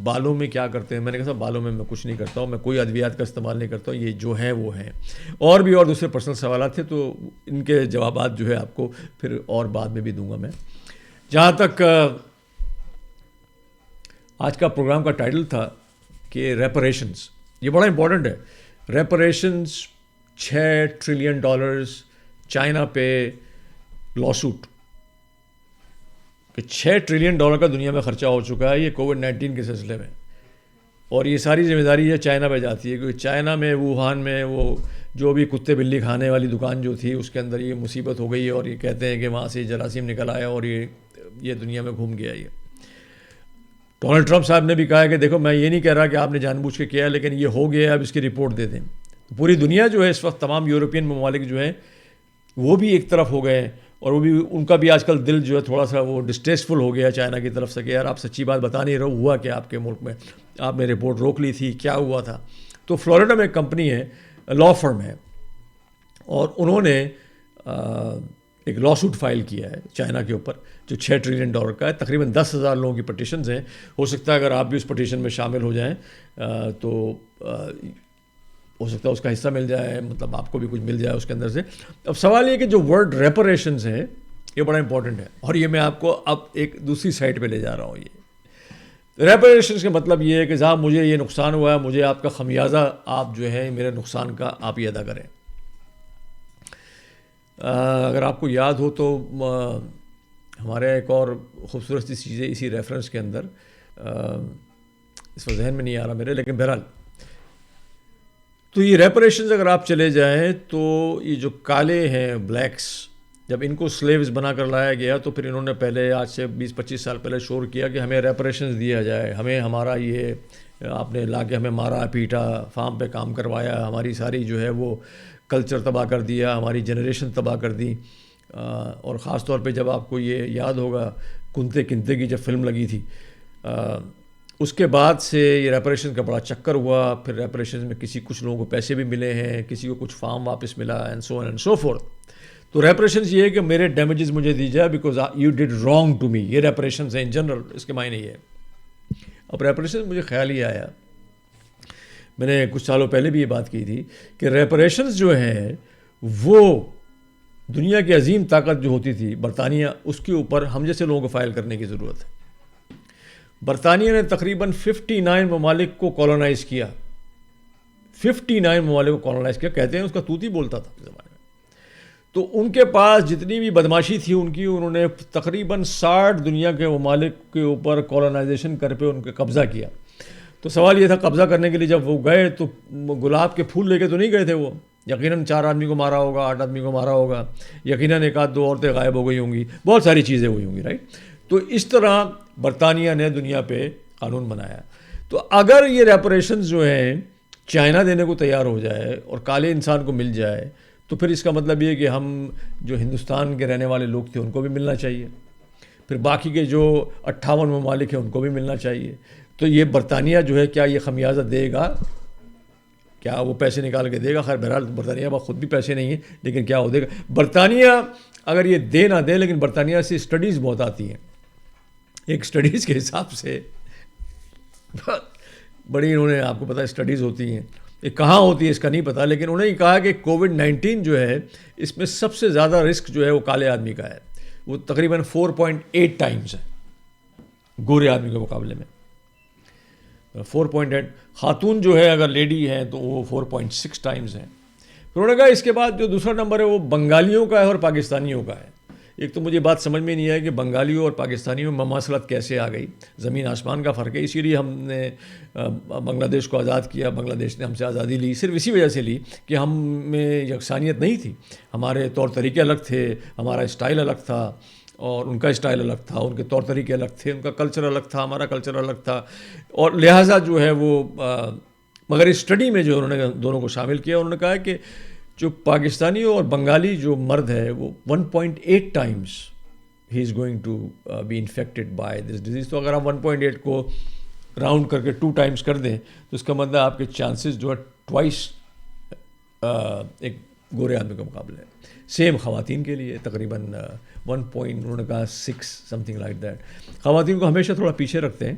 بالوں میں کیا کرتے ہیں. میں نے کہا صاحب بالوں میں کچھ نہیں کرتا ہوں، میں کوئی ادویات کا استعمال نہیں کرتا ہوں، یہ جو ہیں وہ ہیں. اور بھی اور دوسرے پرسنل سوالات تھے تو ان کے جوابات جو ہے آپ کو پھر اور بعد میں بھی دوں گا میں. جہاں تک آج کا پروگرام کا ٹائٹل تھا کہ ریپریشنز، یہ بڑا امپورٹنٹ ہے. ریپریشنز، $6 ٹریلین چائنا پہ لا سوٹ، کہ $6 ٹریلین کا دنیا میں خرچہ ہو چکا ہے یہ کووڈ-19 کے سلسلے میں. اور یہ ساری ذمہ داری ہے چائنا پہ جاتی ہے، کیونکہ چائنا میں ووہان میں وہ جو بھی کتے بلی کھانے والی دکان جو تھی اس کے اندر یہ مصیبت ہو گئی ہے، اور یہ کہتے ہیں کہ وہاں سے جراثیم نکل آیا اور یہ دنیا میں گھوم گیا. یہ ڈونلڈ ٹرمپ صاحب نے بھی کہا ہے کہ دیکھو میں یہ نہیں کہہ رہا کہ آپ نے جان بوجھ کے کیا ہے، لیکن یہ ہو گیا ہے، اب اس کی رپورٹ دے دیں. پوری دنیا جو ہے اس وقت، تمام یورپین ممالک جو ہیں وہ بھی ایک طرف ہو گئے ہیں، اور وہ بھی ان کا بھی آج کل دل جو ہے تھوڑا سا وہ ڈسٹریسفل ہو گیا چائنا کی طرف سے کہ یار آپ سچی بات بتا نہیں رہو، ہوا کہ آپ کے ملک میں آپ نے رپورٹ روک لی تھی، کیا ہوا تھا. تو فلوریڈا میں ایک کمپنی ہے، لا فرم ہے، اور انہوں نے ایک لا سوٹ فائل کیا ہے چائنا کے اوپر جو $6 ٹریلین کا ہے. تقریباً 10,000 لوگوں کی پٹیشنز ہیں. ہو سکتا ہے اگر آپ بھی اس پٹیشن میں شامل ہو جائیں تو ہو سکتا ہے اس کا حصہ مل جائے، مطلب آپ کو بھی کچھ مل جائے اس کے اندر سے. اب سوال یہ کہ جو ورڈ ریپریشنز ہیں یہ بڑا امپورٹنٹ ہے، اور یہ میں آپ کو اب ایک دوسری سائٹ پہ لے جا رہا ہوں. یہ ریپریشنز کا مطلب یہ ہے کہ صاحب مجھے یہ نقصان ہوا ہے، مجھے آپ کا خمیازہ آپ جو ہے میرے نقصان کا آپ یہ ادا کریں. اگر آپ کو یاد ہو تو ہمارے ایک اور خوبصورت سی چیزیں اسی ریفرنس کے اندر، اس وقت ذہن میں نہیں آ رہا میرے، لیکن بہرحال تو یہ ریپریشنز اگر آپ چلے جائیں تو یہ جو کالے ہیں بلیکس، جب ان کو سلیوز بنا کر لایا گیا تو پھر انہوں نے پہلے آج سے 20-25 سال پہلے شور کیا کہ ہمیں ریپریشنز دیا جائے، ہمیں ہمارا یہ آپ نے لا کے ہمیں مارا پیٹا، فارم پہ کام کروایا، ہماری ساری جو ہے وہ کلچر تباہ کر دیا، ہماری جنریشن تباہ کر دی. اور خاص طور پہ جب آپ کو یہ یاد ہوگا کنتے کنتے کی جب فلم لگی تھی، اس کے بعد سے یہ ریپریشن کا بڑا چکر ہوا. پھر ریپریشن میں کچھ لوگوں کو پیسے بھی ملے ہیں، کسی کو کچھ فارم واپس ملا، and so on and so forth. تو ریپریشنز یہ ہے کہ میرے ڈیمیجز مجھے دی جائے because you did wrong to me. یہ ریپریشنز ہیں ان جنرل، اس کے معنی یہ ہے. اب ریپریشنز مجھے خیال ہی آیا، میں نے کچھ سالوں پہلے بھی یہ بات کی تھی کہ ریپریشنز جو ہیں وہ دنیا کی عظیم طاقت جو ہوتی تھی برطانیہ، اس کے اوپر ہم جیسے لوگوں کو فائل کرنے کی ضرورت ہے. برطانیہ نے تقریباً 59 ممالک کو کالونائز کیا، 59 ممالک کو کالونائز کیا. کہتے ہیں اس کا طوطی بولتا تھا زمانے میں. تو ان کے پاس جتنی بھی بدماشی تھی ان کی، انہوں نے تقریباً 60 دنیا کے ممالک کے اوپر کالونائزیشن کر پہ ان کے قبضہ کیا. تو سوال یہ تھا قبضہ کرنے کے لیے جب وہ گئے تو گلاب کے پھول لے کے تو نہیں گئے تھے. وہ یقیناً 4 آدمی کو مارا ہوگا، 8 آدمی کو مارا ہوگا، یقیناً 1-2 عورتیں غائب ہو گئی ہوں گی، بہت ساری چیزیں ہوئی ہوں گی، رائٹ. تو اس طرح برطانیہ نے دنیا پہ قانون بنایا. تو اگر یہ ریپریشنز جو ہیں چائنا دینے کو تیار ہو جائے اور کالے انسان کو مل جائے تو پھر اس کا مطلب یہ کہ ہم جو ہندوستان کے رہنے والے لوگ تھے ان کو بھی ملنا چاہیے، پھر باقی کے جو 58 ممالک ہیں ان کو بھی ملنا چاہیے. تو یہ برطانیہ جو ہے کیا یہ خمیازہ دے گا؟ کیا وہ پیسے نکال کے دے گا؟ خیر بہرحال برطانیہ با خود بھی پیسے نہیں ہیں، لیکن کیا وہ دے گا؟ برطانیہ اگر یہ دے نہ دے، لیکن برطانیہ سے اسٹڈیز بہت آتی ہیں. ایک اسٹڈیز کے حساب سے بڑی انہوں نے، آپ کو پتہ اسٹڈیز ہوتی ہیں، یہ کہاں ہوتی ہے اس کا نہیں پتہ، لیکن انہوں نے کہا کہ کووڈ-19 جو ہے اس میں سب سے زیادہ رسک جو ہے وہ کالے آدمی کا ہے. وہ تقریباً 4.8 ٹائمز ہے گورے آدمی کے مقابلے میں. 4.8. خاتون جو ہے اگر لیڈی ہیں تو وہ 4.6 ٹائمز ہیں. انہوں نے کہا اس کے بعد جو دوسرا نمبر ہے وہ بنگالیوں کا ہے اور پاکستانیوں کا ہے. ایک تو مجھے بات سمجھ میں نہیں آئی کہ بنگالیوں اور پاکستانیوں میں مماثلت کیسے آ گئی. زمین آسمان کا فرق ہے. اسی لیے ہم نے بنگلہ دیش کو آزاد کیا, بنگلہ دیش نے ہم سے آزادی لی, صرف اسی وجہ سے لی کہ ہم میں یکسانیت نہیں تھی. ہمارے طور طریقے الگ تھے, ہمارا اسٹائل الگ تھا اور ان کا اسٹائل الگ تھا, ان کے طور طریقے الگ تھے, ان کا کلچر الگ تھا, ہمارا کلچر الگ تھا. اور لہٰذا جو ہے وہ مگر اس اسٹڈی میں جو انہوں نے دونوں کو شامل کیا, انہوں نے کہا کہ جو پاکستانی اور بنگالی جو مرد ہے وہ 1.8 times he is going to be infected by this disease. تو اگر ہم 1.8 کو راؤنڈ کر کے 2 ٹائمز کر دیں تو اس کا مطلب آپ کے چانسز جو ہے ٹوائس ایک گورے آدمی کے مقابلے ہے. سیم خواتین کے لیے تقریباً 1 پوائنٹ انہوں نے کہا 6 سم تھنگ لائک دیٹ. خواتین کو ہمیشہ تھوڑا پیچھے رکھتے ہیں,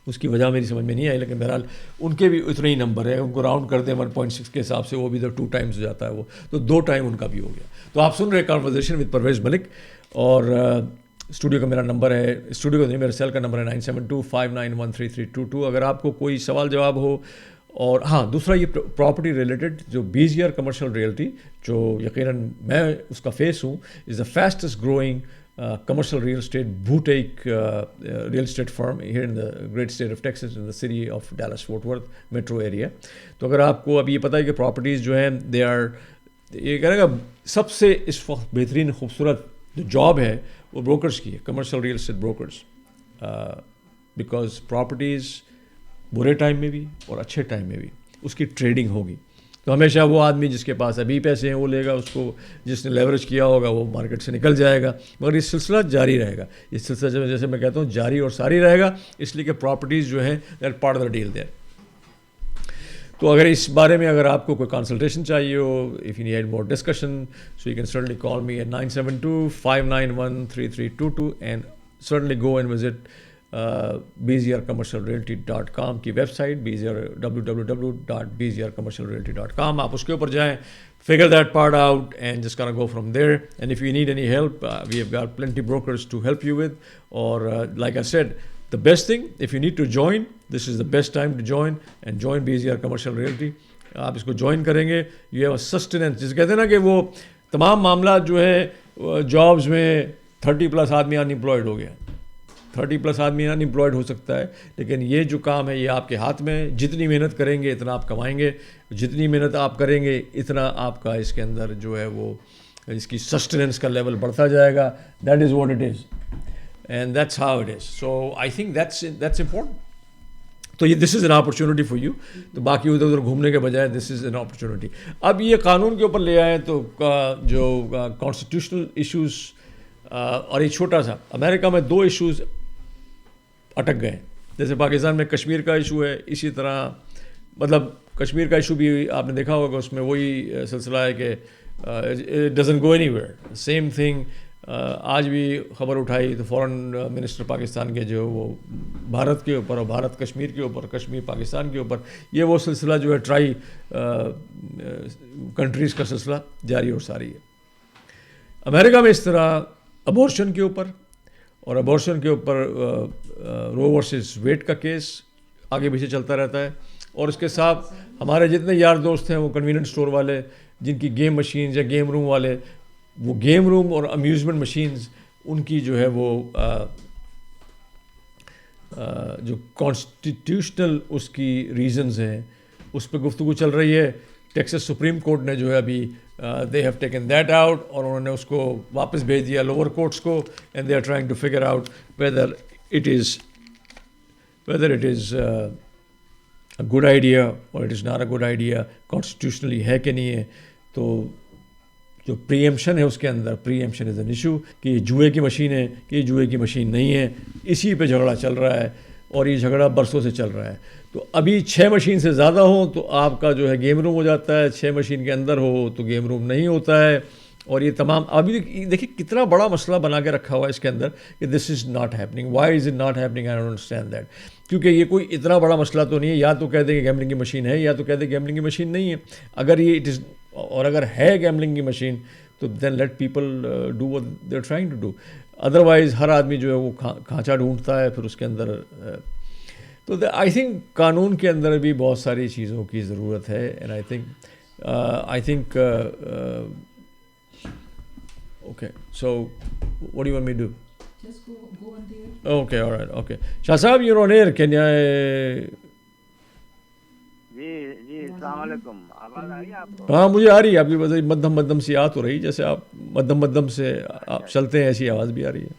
اس کی وجہ میری سمجھ میں نہیں آئی, لیکن بہرحال ان کے بھی اتنے ہی نمبر ہے. ان کو راؤنڈ کر دیں 1.6 کے حساب سے, وہ بھی تو 2 ٹائمز ہو جاتا ہے, وہ تو 2 ٹائم ان کا بھی ہو گیا. تو آپ سن رہے کانورزیشن وتھ پرویز ملک, اور اسٹوڈیو کا میرا نمبر ہے, اسٹوڈیو کا نہیں میرے سیل کا نمبر ہے 9725913322. اگر آپ کو کوئی سوال جواب ہو. اور ہاں دوسرا یہ پراپرٹی ریلیٹڈ جو بیزیئر کمرشل ریئلٹی, جو یقیناً میں اس کا فیس ہوں, is the fastest growing commercial real estate boutique real estate firm here in the great state of Texas in the city of Dallas Fort Worth metro area. تو اگر آپ کو اب یہ پتہ ہے کہ پراپرٹیز جو ہیں they are, یہ کہنے گا سب سے اس وقت بہترین خوبصورت جو جاب ہے وہ بروکرز کی ہے, commercial real estate brokers, because properties برے ٹائم میں بھی اور اچھے ٹائم میں بھی اس کی ٹریڈنگ ہوگی. تو ہمیشہ وہ آدمی جس کے پاس ابھی پیسے ہیں وہ لے گا, اس کو جس نے لیوریج کیا ہوگا وہ مارکیٹ سے نکل جائے گا. مگر یہ سلسلہ جاری رہے گا, یہ سلسلہ جیسے میں کہتا ہوں جاری اور ساری رہے گا, اس لیے کہ پراپرٹیز جو ہیں that part of the deal there. تو اگر اس بارے میں اگر آپ کو کوئی کنسلٹیشن چاہیے ہو, if you need more discussion, so you can certainly call me at 9725913322 and certainly go and visit BZRcommercialrealty.com کی ویب سائٹ, www.BZRcommercialrealty.com. آپ اس کے اوپر جائیں, figure that part out and just kind of go from there. And if you need any help, we have got plenty brokers to help you with. Or like I said, the best thing, if you need to join, this is the best time to join and join BZR Commercial Realty. آپ اس کو جوائن کریں گے, you have a sustenance. جسے کہتے ہیں نا کہ وہ تمام معاملات جو ہے جابز میں 30+ آدمی انمپلائڈ ہو گیا, 30+ آدمی انمپلائڈ ہو سکتا ہے, لیکن یہ جو کام ہے یہ آپ کے ہاتھ میں. جتنی محنت کریں گے اتنا آپ کمائیں گے, جتنی محنت آپ کریں گے اتنا آپ کا اس کے اندر جو ہے وہ اس کی سسٹیننس کا لیول بڑھتا جائے گا. That is what it is and that's how it is. So I think that's important. تو یہ this is an opportunity for you. تو باقی ادھر ادھر گھومنے کے بجائے دس از این اپرچونیٹی. اب یہ قانون کے اوپر لے آئے تو جو کانسٹیٹیوشنل ایشوز, اور یہ چھوٹا سا امریکہ میں 2 ایشوز اٹک گئے. جیسے پاکستان میں کشمیر کا ایشو ہے, اسی طرح مطلب کشمیر کا ایشو بھی آپ نے دیکھا ہوگا, اس میں وہی سلسلہ ہے کہ it doesn't go any where. Same thing آج بھی خبر اٹھائی تو فورن منسٹر پاکستان کے جو وہ بھارت کے اوپر اور بھارت کشمیر کے اوپر, کشمیر پاکستان کے اوپر, یہ وہ سلسلہ جو ہے ٹرائی کنٹریز کا سلسلہ جاری اور ساری ہے. امریکہ میں اس طرح ابورشن کے اوپر اور ابورشن کے اوپر رو ورسز ویٹ کا کیس آگے پیچھے چلتا رہتا ہے. اور اس کے ساتھ ہمارے جتنے یار دوست ہیں وہ کنوینئنٹ اسٹور والے, جن کی گیم مشینز یا گیم روم والے, وہ گیم روم اور امیوزمنٹ مشینز ان کی جو ہے وہ جو کانسٹیٹیوشنل اس کی ریزنز ہیں اس پہ گفتگو چل رہی ہے. ٹیکسس سپریم کورٹ نے جو ہے ابھی they have taken that out, اور انہوں نے اس کو واپس بھیج دیا لوور کورٹس کو, and they are trying to figure out whether it is a good idea or it is not a good idea, constitutionally ہے کہ نہیں ہے. تو جو پریمپشن ہے اس کے اندر, پریمپشن از این ایشو کہ یہ جوئے کی مشین ہے کہ یہ جوئے کی مشین نہیں ہے. اسی پہ جھگڑا چل رہا ہے اور یہ جھگڑا برسوں سے چل رہا ہے. تو ابھی 6 مشین سے زیادہ ہوں تو آپ کا جو ہے گیم روم ہو جاتا ہے, 6 مشین کے اندر ہو تو گیم روم نہیں ہوتا ہے. اور یہ تمام ابھی دیکھیے کتنا بڑا مسئلہ بنا کے رکھا ہوا ہے اس کے اندر کہ this is not happening. Why is it not happening? I don't understand that. کیونکہ یہ کوئی اتنا بڑا مسئلہ تو نہیں ہے, یا تو کہہ دیں کہ گیملنگ کی مشین ہے یا تو کہہ دیں گیملنگ کی مشین نہیں ہے. اگر یہ اٹ از, اور اگر ہے گیملنگ کی مشین تو then let people do what they are trying to do. Otherwise ہر آدمی جو ہے وہ کھانچا ڈھونڈتا ہے پھر اس کے اندر. تو آئی تھنک قانون کے اندر بھی بہت ساری چیزوں کی ضرورت ہے. And I think Okay. So, what do you want me to do? Just go on there. Okay, all right. Okay. Shah Sahab, you're on air. Can I? جی السلام علیکم. آواز آ رہی ہے آپ کو؟ ہاں مجھے آ رہی ہے آپ کی وجہ مدھم مدھم سی آ تو رہی جیسے آپ مدھم سے آپ چلتے ہیں ایسی آواز بھی آ رہی ہے.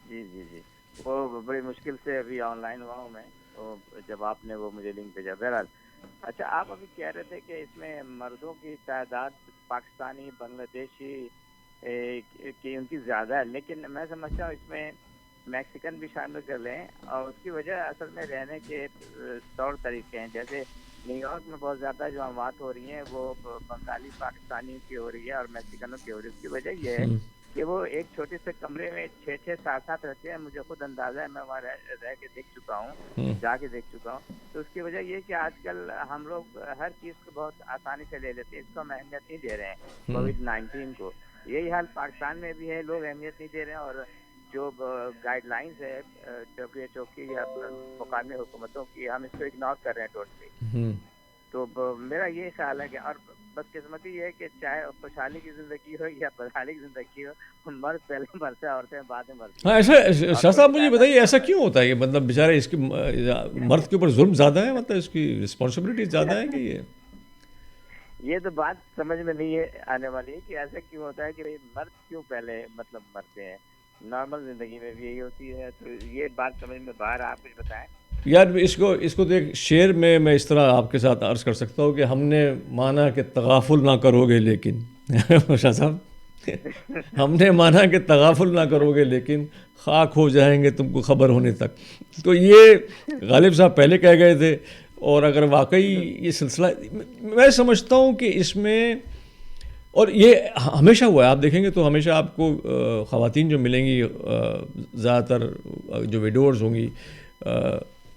جی وہ بڑی مشکل سے ابھی آن لائن ہوا ہوں میں. وہ جب آپ نے وہ مجھے لنک بھیجا. بہرحال اچھا آپ ابھی کہہ رہے تھے کہ اس میں مردوں کی تعداد پاکستانی بنگلہ دیشی کی ان کی زیادہ ہے, لیکن میں سمجھتا ہوں اس میں میکسیکن بھی شامل کر لیں, اور اس کی وجہ اصل میں رہنے کے طور طریقے ہیں. جیسے نیو یارک میں بہت زیادہ جو اموات ہو رہی ہیں وہ بنگالی پاکستانی کی ہو رہی ہے اور میکسیکنوں کی ہو رہی ہے. اس کی وجہ یہ ہے کہ وہ ایک چھوٹے سے کمرے میں 6-7 رہتے ہیں. مجھے خود اندازہ ہے, میں وہاں رہ کے دیکھ چکا ہوں, جا کے دیکھ چکا ہوں. تو اس کی وجہ یہ کہ آج کل ہم لوگ ہر چیز کو بہت آسانی سے لے لیتے ہیں, اس کو ہم اہمیت نہیں دے رہے ہیں. کووڈ-19 کو یہی حال پاکستان میں بھی ہے, لوگ اہمیت نہیں دے رہے ہیں. اور جو گائیڈ لائنز ہے WHO کی یا مقامی حکومتوں کی, ہم اس کو اگنور کر رہے ہیں ٹوٹلی. تو میرا یہ خیال ہے کہ اور بس قسمتی یہ ہے کہ چاہے خوشحالی کی زندگی ہو یا بدحالی کی زندگی ہو, مرد پہلے مرتے ہیں, عورتیں بعد میں مرتی ہیں. ہاں ایسا شاہ صاحب مجھے بتائیے ایسا کیوں ہوتا ہے کہ مطلب بیچارے اس کی مرد کے اوپر ظلم زیادہ ہے, مطلب اس کی رسپانسبلٹی زیادہ ہے کہ یہ تو بات سمجھ میں نہیں آنے والی ہے کہ ایسا کیوں ہوتا ہے کہ مرد کیوں پہلے مطلب مرتے ہیں. نارمل زندگی میں بھی یہی ہوتی ہے. تو یہ بات سمجھ میں باہر, آپ کچھ بتائیں. یار اس کو تو ایک شعر میں اس طرح آپ کے ساتھ عرض کر سکتا ہوں کہ ہم نے مانا کہ تغافل نہ کرو گے لیکن شاہ صاحب ہم نے مانا کہ تغافل نہ کرو گے لیکن خاک ہو جائیں گے تم کو خبر ہونے تک. تو یہ غالب صاحب پہلے کہہ گئے تھے, اور اگر واقعی یہ سلسلہ میں سمجھتا ہوں کہ اس میں, اور یہ ہمیشہ ہوا ہے, آپ دیکھیں گے تو ہمیشہ آپ کو خواتین جو ملیں گی زیادہ تر جو ویڈوز ہوں گی,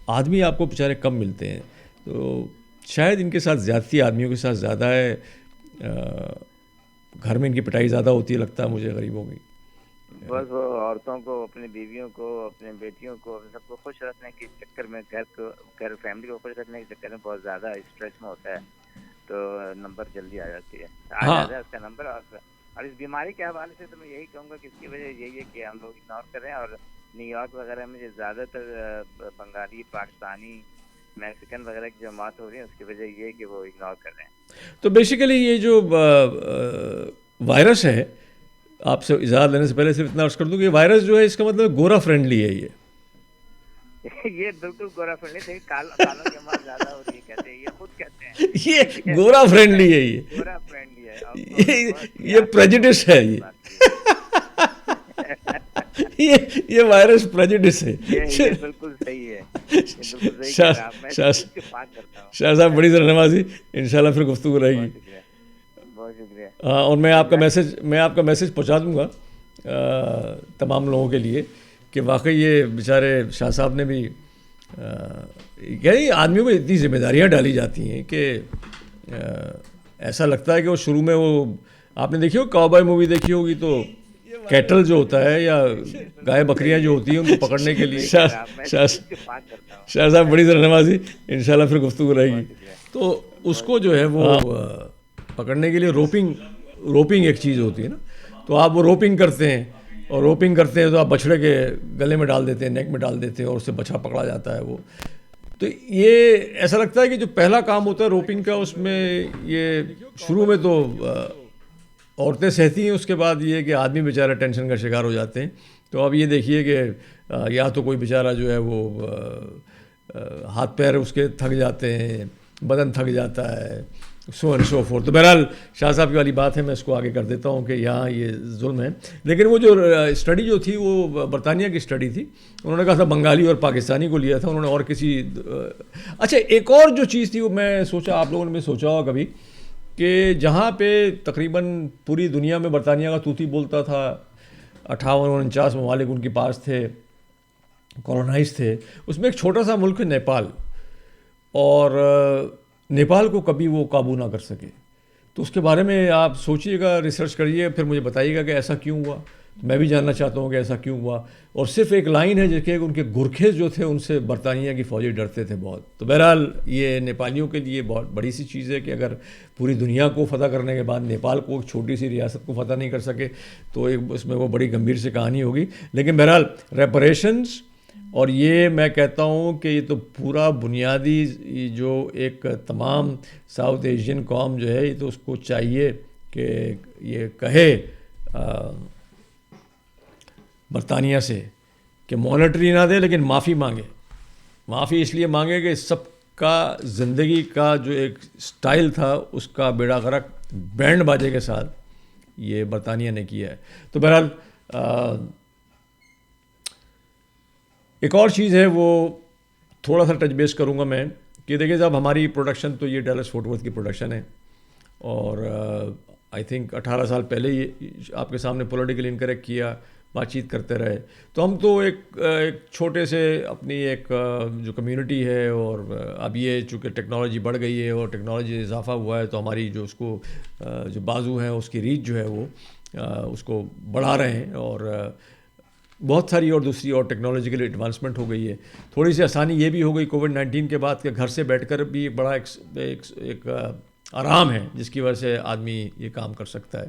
آدمی آپ کو بیچارے کم ملتے ہیں. تو شاید ان کے ساتھ زیادتی آدمیوں کے ساتھ زیادہ ہے, گھر میں ان کی پٹائی زیادہ ہوتی ہے لگتا ہے مجھے غریبوں کی. بس وہ عورتوں کو, اپنی بیویوں کو, اپنے بیٹیوں کو, سب کو خوش رکھنے کے چکر میں, گھر فیملی کو خوش رکھنے کے چکر میں بہت زیادہ اسٹریس میں ہوتا ہے. تو نمبر جلدی آ جاتی ہے, آ جاتا ہے اس کا نمبر. اور اس بیماری کے حوالے سے تو میں یہی کہوں گا کہ اس کی وجہ یہی ہے کہ ہم لوگ اگنور کریں. اور نیو یارک وغیرہ میں زیادہ تر بنگالی, پاکستانی, میکسیکن وغیرہ کی جماعت ہو رہی ہے, اس کی وجہ یہ ہے کہ وہ اگنور کر رہے ہیں. تو بیسیکلی یہ جو وائرس ہے, آپ سے اجازت لینے سے پہلے صرف اتنا عرض کر دوں کہ یہ وائرس جو ہے اس کا مطلب گورا فرینڈلی ہے. یہ بالکل گورا فرینڈلی, کالوں کی عمر زیادہ ہو رہی ہے کہتے ہیں, یہ خود کہتے ہیں یہ گورا فرینڈلی ہے, یہ گورا فرینڈلی ہے, یہ پریجوڈس ہے, یہ وائرس پریجوڈس ہے. یہ بالکل صحیح ہے. شاہ صاحب بڑی ذرا نوازی, انشاءاللہ پھر گفتگو رہے گی. بہت شکریہ. ہاں, اور میں آپ کا میسج پہنچا دوں گا تمام لوگوں کے لیے کہ واقعی یہ بیچارے شاہ صاحب نے بھی یعنی آدمیوں میں اتنی ذمہ داریاں ڈالی جاتی ہیں کہ ایسا لگتا ہے کہ وہ شروع میں وہ آپ نے دیکھی ہو کاؤبوائے مووی دیکھی ہوگی, تو کیٹل جو ہوتا ہے یا گائے بکریاں جو ہوتی ہیں ان کو پکڑنے کے لیے شاہ صاحب بڑی ذرا نوازی, انشاءاللہ پھر گفتگو رہے گی. تو اس کو جو ہے وہ پکڑنے کے لیے روپنگ ایک چیز ہوتی ہے نا, تو آپ وہ روپنگ کرتے ہیں, اور روپنگ کرتے ہیں تو آپ بچھڑے کے گلے میں ڈال دیتے ہیں, نیک میں ڈال دیتے ہیں, اور اس سے بچھڑا پکڑا جاتا ہے وہ. تو یہ ایسا لگتا ہے کہ جو پہلا کام ہوتا ہے روپنگ کا, اس میں یہ شروع میں تو عورتیں سہتی ہیں, اس کے بعد یہ کہ آدمی بیچارہ ٹینشن کا شکار ہو جاتے ہیں. تو اب یہ دیکھیے کہ یا تو کوئی بیچارہ جو ہے وہ ہاتھ پیر اس کے تھک جاتے ہیں, بدن تھک جاتا ہے, سو اینڈ سو فورتھ. تو بہرحال شاہ صاحب کی والی بات ہے, میں اس کو آگے کر دیتا ہوں کہ یہاں یہ ظلم ہے. لیکن وہ جو اسٹڈی جو تھی وہ برطانیہ کی اسٹڈی تھی, انہوں نے کہا تھا بنگالی اور پاکستانی کو لیا تھا انہوں نے, اور کسی اچھا ایک اور جو چیز تھی وہ میں سوچا, آپ لوگوں نے بھی سوچا ہوگا کبھی, کہ جہاں پہ تقریباً پوری دنیا میں برطانیہ کا طوطی بولتا تھا, 58-49 ممالک ان کے پاس تھے, کالونائز تھے, اس میں ایک چھوٹا سا ملک ہے نیپال, اور نیپال کو کبھی وہ قابو نہ کر سکے. تو اس کے بارے میں آپ سوچیے گا, ریسرچ کریے, پھر مجھے بتائیے گا کہ ایسا کیوں ہوا. میں بھی جاننا چاہتا ہوں کہ ایسا کیوں ہوا. اور صرف ایک لائن ہے جس کے ان کے گورکھے جو تھے ان سے برطانیہ کی فوجی ڈرتے تھے بہت. تو بہرحال یہ نیپالیوں کے لیے بہت بڑی سی چیز ہے کہ اگر پوری دنیا کو فتح کرنے کے بعد نیپال کو ایک چھوٹی سی ریاست کو فتح نہیں کر سکے تو اس میں وہ بڑی گمبھیر سی کہانی ہوگی. لیکن بہرحال ریپریشنز، اور یہ میں کہتا ہوں کہ یہ تو پورا بنیادی جو ایک تمام ساؤتھ ایشین قوم جو ہے یہ تو اس کو چاہیے کہ یہ کہے برطانیہ سے کہ مانیٹری نہ دے لیکن معافی مانگے. معافی اس لیے مانگے کہ سب کا زندگی کا جو ایک سٹائل تھا اس کا بیڑا غرق بینڈ باجے کے ساتھ یہ برطانیہ نے کیا ہے. تو بہرحال ایک اور چیز ہے وہ تھوڑا سا ٹچ بیس کروں گا میں کہ دیکھیں صاحب ہماری پروڈکشن تو یہ ڈیلس فورٹ ورتھ کی پروڈکشن ہے اور آئی تھنک 18 سال پہلے ہی آپ کے سامنے پولیٹیکل انکریکٹ کیا، بات چیت کرتے رہے. تو ہم تو ایک چھوٹے سے اپنی ایک جو کمیونٹی ہے اور اب یہ چونکہ ٹیکنالوجی بڑھ گئی ہے اور ٹیکنالوجی اضافہ ہوا ہے تو ہماری جو اس کو جو بازو ہے اس کی ریچ جو ہے وہ اس کو بڑھا رہے ہیں اور بہت ساری اور دوسری اور ٹیکنالوجیکل ایڈوانسمنٹ ہو گئی ہے. تھوڑی سی آسانی یہ بھی ہو گئی کووڈ-19 کے بعد کہ گھر سے بیٹھ کر بھی بڑا ایک آرام ہے جس کی وجہ سے آدمی یہ کام کر سکتا ہے.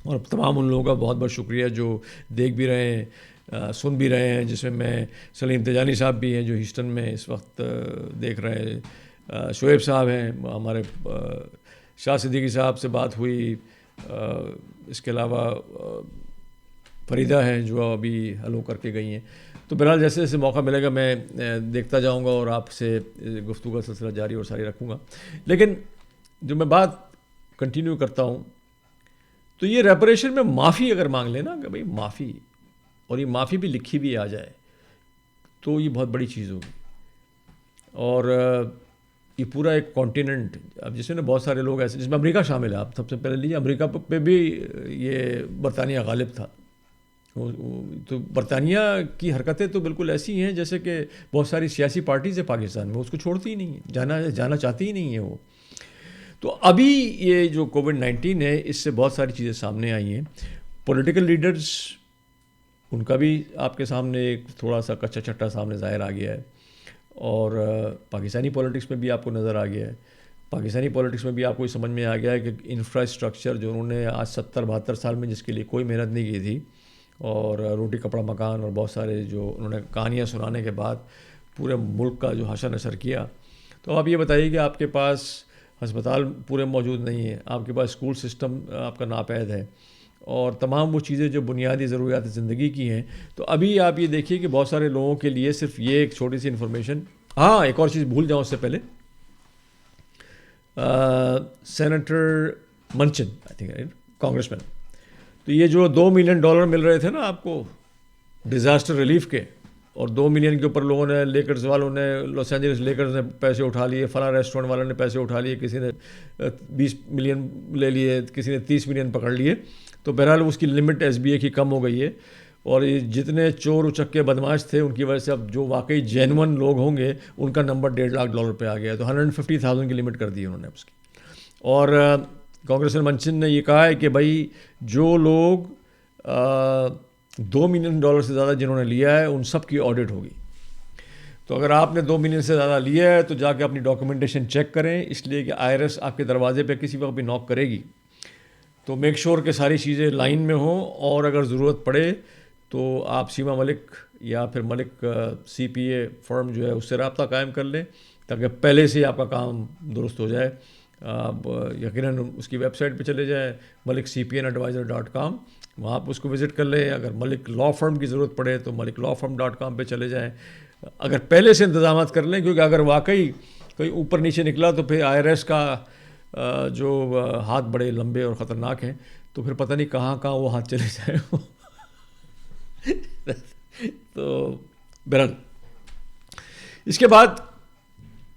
اور تمام ان لوگوں کا بہت بہت شکریہ جو دیکھ بھی رہے ہیں، سن بھی رہے ہیں، جس میں سلیم تجانی صاحب بھی ہیں جو ہیوسٹن میں اس وقت دیکھ رہے ہیں، شعیب صاحب ہیں، ہمارے شاہ صدیقی صاحب سے بات ہوئی، اس کے علاوہ فریدہ ہیں جو ابھی ہلو کر کے گئی ہیں. تو بہرحال جیسے جیسے موقع ملے گا میں دیکھتا جاؤں گا اور آپ سے گفتگو کا سلسلہ جاری اور ساری رکھوں گا. لیکن جو میں بات کنٹینیو کرتا ہوں تو یہ ریپریشن میں معافی اگر مانگ لیں نا کہ بھائی معافی، اور یہ معافی بھی لکھی بھی آ جائے تو یہ بہت بڑی چیز ہوگی. اور یہ پورا ایک کانٹیننٹ اب جس میں بہت سارے لوگ ایسے جس میں امریکہ شامل ہے، آپ سب سے پہلے لیجیے امریکہ پہ بھی یہ برطانیہ غالب تھا. تو برطانیہ کی حرکتیں تو بالکل ایسی ہیں جیسے کہ بہت ساری سیاسی پارٹیز ہیں پاکستان میں، اس کو چھوڑتی ہی نہیں ہے، جانا چاہتی ہی نہیں ہے وہ. تو ابھی یہ جو کووڈ-19 ہے اس سے بہت ساری چیزیں سامنے آئی ہیں. پولیٹیکل لیڈرز ان کا بھی آپ کے سامنے ایک تھوڑا سا کچا چٹا سامنے ظاہر آ گیا ہے اور پاکستانی پولیٹکس میں بھی آپ کو نظر آ گیا ہے. پاکستانی پولیٹکس میں بھی آپ کو سمجھ میں آ گیا ہے کہ انفراسٹرکچر جو انہوں نے آج 70-72 سال میں جس کے لیے کوئی محنت نہیں کی تھی اور روٹی کپڑا مکان اور بہت سارے جو انہوں نے کہانیاں سنانے کے بعد پورے ملک کا جو حشر نشر کیا. تو آپ یہ بتائیے کہ آپ کے پاس ہسپتال پورے موجود نہیں ہیں، آپ کے پاس اسکول سسٹم آپ کا ناپید ہے اور تمام وہ چیزیں جو بنیادی ضروریات زندگی کی ہیں. تو ابھی آپ یہ دیکھیے کہ بہت سارے لوگوں کے لیے صرف یہ ایک چھوٹی سی انفارمیشن. ہاں ایک اور چیز بھول جاؤں اس سے پہلے، سینیٹر منچن آئی تھنک کانگریس مین، تو یہ جو $2 ملین مل رہے تھے نا آپ کو ڈیزاسٹر ریلیف کے، اور 2 ملین کے اوپر لوگوں نے لیکرز والوں نے لاس اینجلس لیکرز نے پیسے اٹھا لیے، فلاں ریسٹورینٹ والوں نے پیسے اٹھا لیے، کسی نے 20 ملین لے لیے، کسی نے 30 ملین پکڑ لیے. تو بہرحال اس کی لمٹ SBA کی کم ہو گئی ہے اور یہ جتنے چور اچکے بدماش تھے ان کی وجہ سے اب جو واقعی جینون لوگ ہوں گے ان کا نمبر $1.5 لاکھ پہ آ گیا. تو 150,000 کی لمٹ کر دی انہوں نے اس کی. اور کانگریس منچن نے یہ کہا ہے کہ بھائی جو لوگ $2 ملین سے زیادہ جنہوں نے لیا ہے ان سب کی آڈٹ ہوگی. تو اگر آپ نے 2 ملین سے زیادہ لیا ہے تو جا کے اپنی ڈاکومنٹیشن چیک کریں، اس لیے کہ IRS آپ کے دروازے پہ کسی وقت بھی نوک کرے گی. تو میک شور کہ ساری چیزیں لائن میں ہوں، اور اگر ضرورت پڑے تو آپ سیما ملک یا پھر ملک CPA فرم جو ہے اس سے رابطہ قائم کر لیں تاکہ پہلے سے آپ کا کام درست ہو جائے. آپ یقیناً اس کی ویب سائٹ پہ چلے جائیں malikcpnadvisor.com، وہاں آپ اس کو وزٹ کر لیں. اگر ملک لا فرم کی ضرورت پڑے تو maliklawfirm.com پہ چلے جائیں. اگر پہلے سے انتظامات کر لیں، کیونکہ اگر واقعی کہیں اوپر نیچے نکلا تو پھر IRS کا جو ہاتھ بڑے لمبے اور خطرناک ہیں، تو پھر پتہ نہیں کہاں کہاں وہ ہاتھ چلے جائیں. تو بہرحال اس کے بعد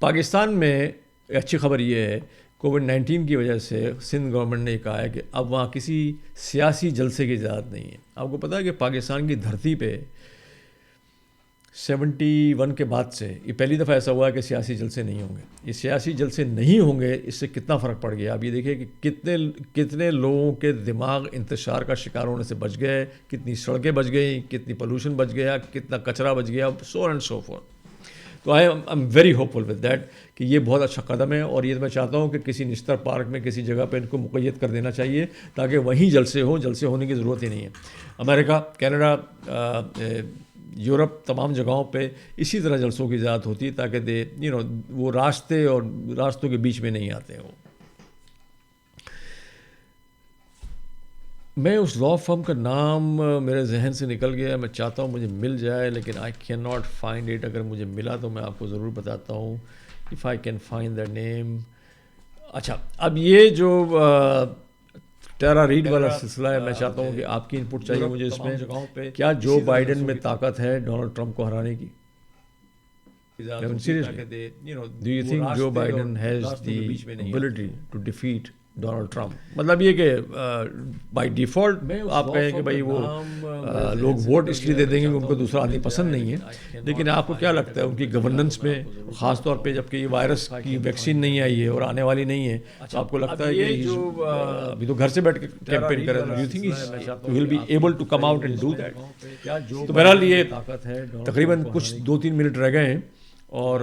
پاکستان میں اچھی خبر یہ ہے، کووڈ-19 کی وجہ سے سندھ گورنمنٹ نے کہا ہے کہ اب وہاں کسی سیاسی جلسے کی اجازت نہیں ہے. آپ کو پتہ ہے کہ پاکستان کی دھرتی پہ 71 کے بعد سے یہ پہلی دفعہ ایسا ہوا ہے کہ سیاسی جلسے نہیں ہوں گے. یہ سیاسی جلسے نہیں ہوں گے, اس سے کتنا فرق پڑ گیا. اب یہ دیکھیں کہ کتنے لوگوں کے دماغ انتشار کا شکار ہونے سے بچ گئے, کتنی سڑکیں بچ گئیں, کتنی پولوشن بچ گیا, کتنا کچرا بچ گیا, سو اینڈ سو فور. تو I'm very hopeful with that کہ یہ بہت اچھا قدم ہے, اور یہ میں چاہتا ہوں کہ کسی نشتر پارک میں کسی جگہ پہ ان کو مقید کر دینا چاہیے تاکہ وہیں جلسے ہوں. جلسے ہونے کی ضرورت ہی نہیں ہے. امریکہ, کینیڈا, یورپ, تمام جگہوں پہ اسی طرح جلسوں کی اجازت ہوتی ہے تاکہ وہ راستے اور راستوں کے بیچ میں نہیں آتے ہوں. میں اس لا فرم کا نام میرے ذہن سے نکل گیا, میں چاہتا ہوں مجھے مل جائے لیکن I can not find it. اگر مجھے ملا تو میں آپ کو ضرور بتاتا ہوں, if I can find that name. اچھا, اب یہ جو ٹیرا ریڈ والا سلسلہ ہے, میں چاہتا ہوں کہ آپ کی ان پٹ چاہیے مجھے اس میں. کیا جو بائیڈن میں طاقت ہے ڈونلڈ ٹرمپ کو ہرانے کی؟ Seriously, do you think Joe Biden has the ability to defeat Donald Trump? مطلب یہ کہ بائی ڈیفالٹ آپ کہیں کہ بھائی وہ لوگ ووٹ اس لیے دے دیں گے کہ ان کو دوسرا آدمی پسند نہیں ہے, لیکن آپ کو کیا لگتا ہے ان کی گورننس میں, خاص طور پہ جب کہ یہ وائرس کی ویکسین نہیں آئی ہے اور آنے والی نہیں ہے, تو آپ کو لگتا ہے کہ ابھی تو گھر سے بیٹھ کے کیمپین کرے, do you think he will be able to come out and do that? تو بہرحال یہ تقریباً کچھ 2-3 منٹ رہ گئے ہیں, اور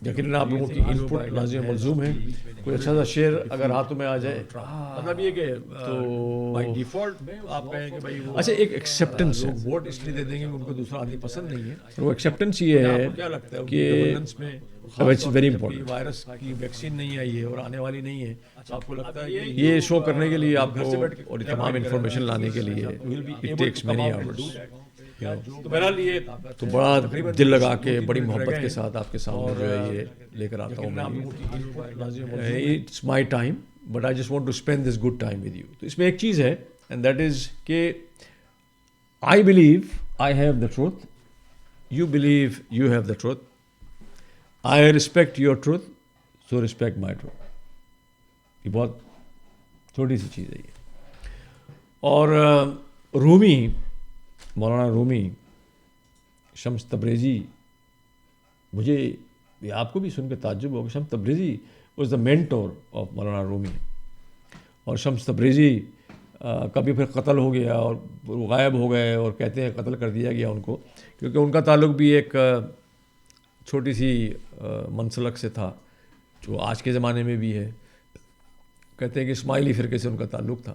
یقیناً آپ لوگوں کی ان پٹ لازم ملزوم ہے. کوئی اچھا سا شعر اگر ہاتھوں میں آ جائے, مطلب یہ کہ تو بائی ڈیفالٹ آپ کہیں کہ بھائی اچھا ایک ایکسیپٹنس ہے, ووٹ اس لیے دے دیں گے ان کو دوسرا آدمی پسند نہیں ہے. وہ ایکسیپٹنس یہ ہے کہ اٹس ویری امپورٹنٹ, وائرس کی ویکسین نہیں آئی ہے اور آنے والی نہیں ہے. آپ کو لگتا ہے یہ شو کرنے کے لیے آپ کو اور تمام انفارمیشن لانے کے لیے اٹ ٹیکس مینی آورس. تو بہرحال یہ تو بڑا دل لگا کے بڑی محبت کے ساتھ آپ کے سامنے جو ہے یہ لے کر آتا ہوں میں. It's my time but I just want to spend this good time with you. تو اس میں ایک چیز ہے اینڈ دیٹ از کہ I believe I have the truth, you believe you have the truth, I respect your truth, so respect my truth. یہ بہت چھوٹی سی چیز ہے یہ. اور رومی, مولانا رومی, شمس تبریزی, مجھے آپ کو بھی سن کے تعجب ہوگا, شمس تبریزی واز دا مینٹور آف مولانا رومی. اور شمس تبریزی کبھی پھر قتل ہو گیا اور وہ غائب ہو گئے, اور کہتے ہیں قتل کر دیا گیا ان کو, کیونکہ ان کا تعلق بھی ایک چھوٹی سی منسلک سے تھا جو آج کے زمانے میں بھی ہے. کہتے ہیں کہ اسماعیلی فرقے سے ان کا تعلق تھا.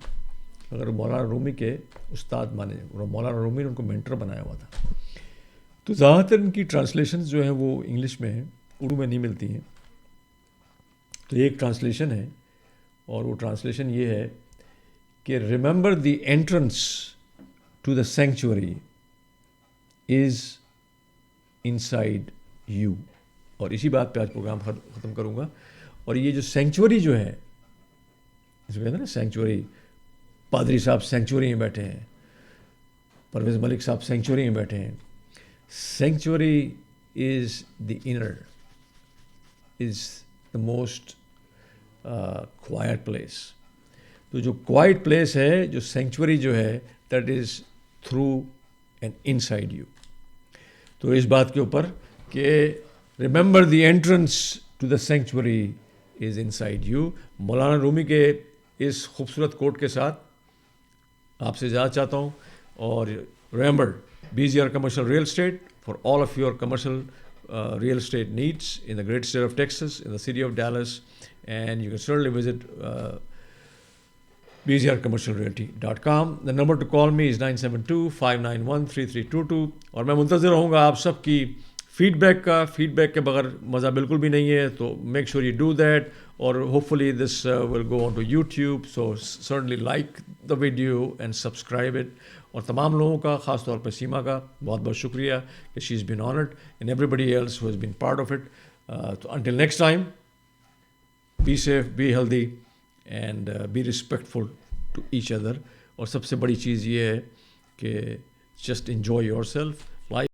اگر مولانا رومی کے استاد مانے, مولانا رومی نے ان کو مینٹر بنایا ہوا تھا. تو زیادہ تر ان کی ٹرانسلیشنز جو ہیں وہ انگلش میں ہیں, اردو میں نہیں ملتی ہیں. تو ایک ٹرانسلیشن ہے, اور وہ ٹرانسلیشن یہ ہے کہ remember the entrance to the sanctuary is inside you. اور اسی بات پہ آج پروگرام ختم کروں گا. اور یہ جو سینکچوری جو ہے, اس کو کہتے ہیں نا سینکچوری, پادری صاحب سینکچوری میں بیٹھے ہیں, پرویز ملک صاحب سینکچوری میں بیٹھے ہیں. Sanctuary is the inner, is the most quiet place. تو جو کوائٹ پلیس ہے, جو سینکچوری جو ہے, that is through and inside you. تو اس بات کے اوپر کہ remember the entrance to the sanctuary is inside you. Maulana Rumi کے اس خوبصورت کوٹ کے ساتھ آپ سے اجازت چاہتا ہوں. اور remember, BZR Commercial Real Estate for all of your commercial real estate needs in the great state of Texas, in the city of Dallas, and you can certainly visit bzrcommercialrealty.com. The number to call me is 972-591-3322. اور میں منتظر رہوں گا آپ سب کی فیڈ بیک کا. فیڈ بیک کے بغیر مزہ بالکل بھی نہیں ہے, تو make sure you do that. اور hopefully this will go on to YouTube, so certainly like the video and subscribe it. اور تمام لوگوں کا, خاص طور پہ سیما کا بہت بہت شکریہ کہ she is been honoured, and everybody else who has been part of it. تو until next time, be safe, be healthy, and be respectful to each other. اور سب سے بڑی چیز یہ ہے کہ جسٹ انجوائے یور سیلف.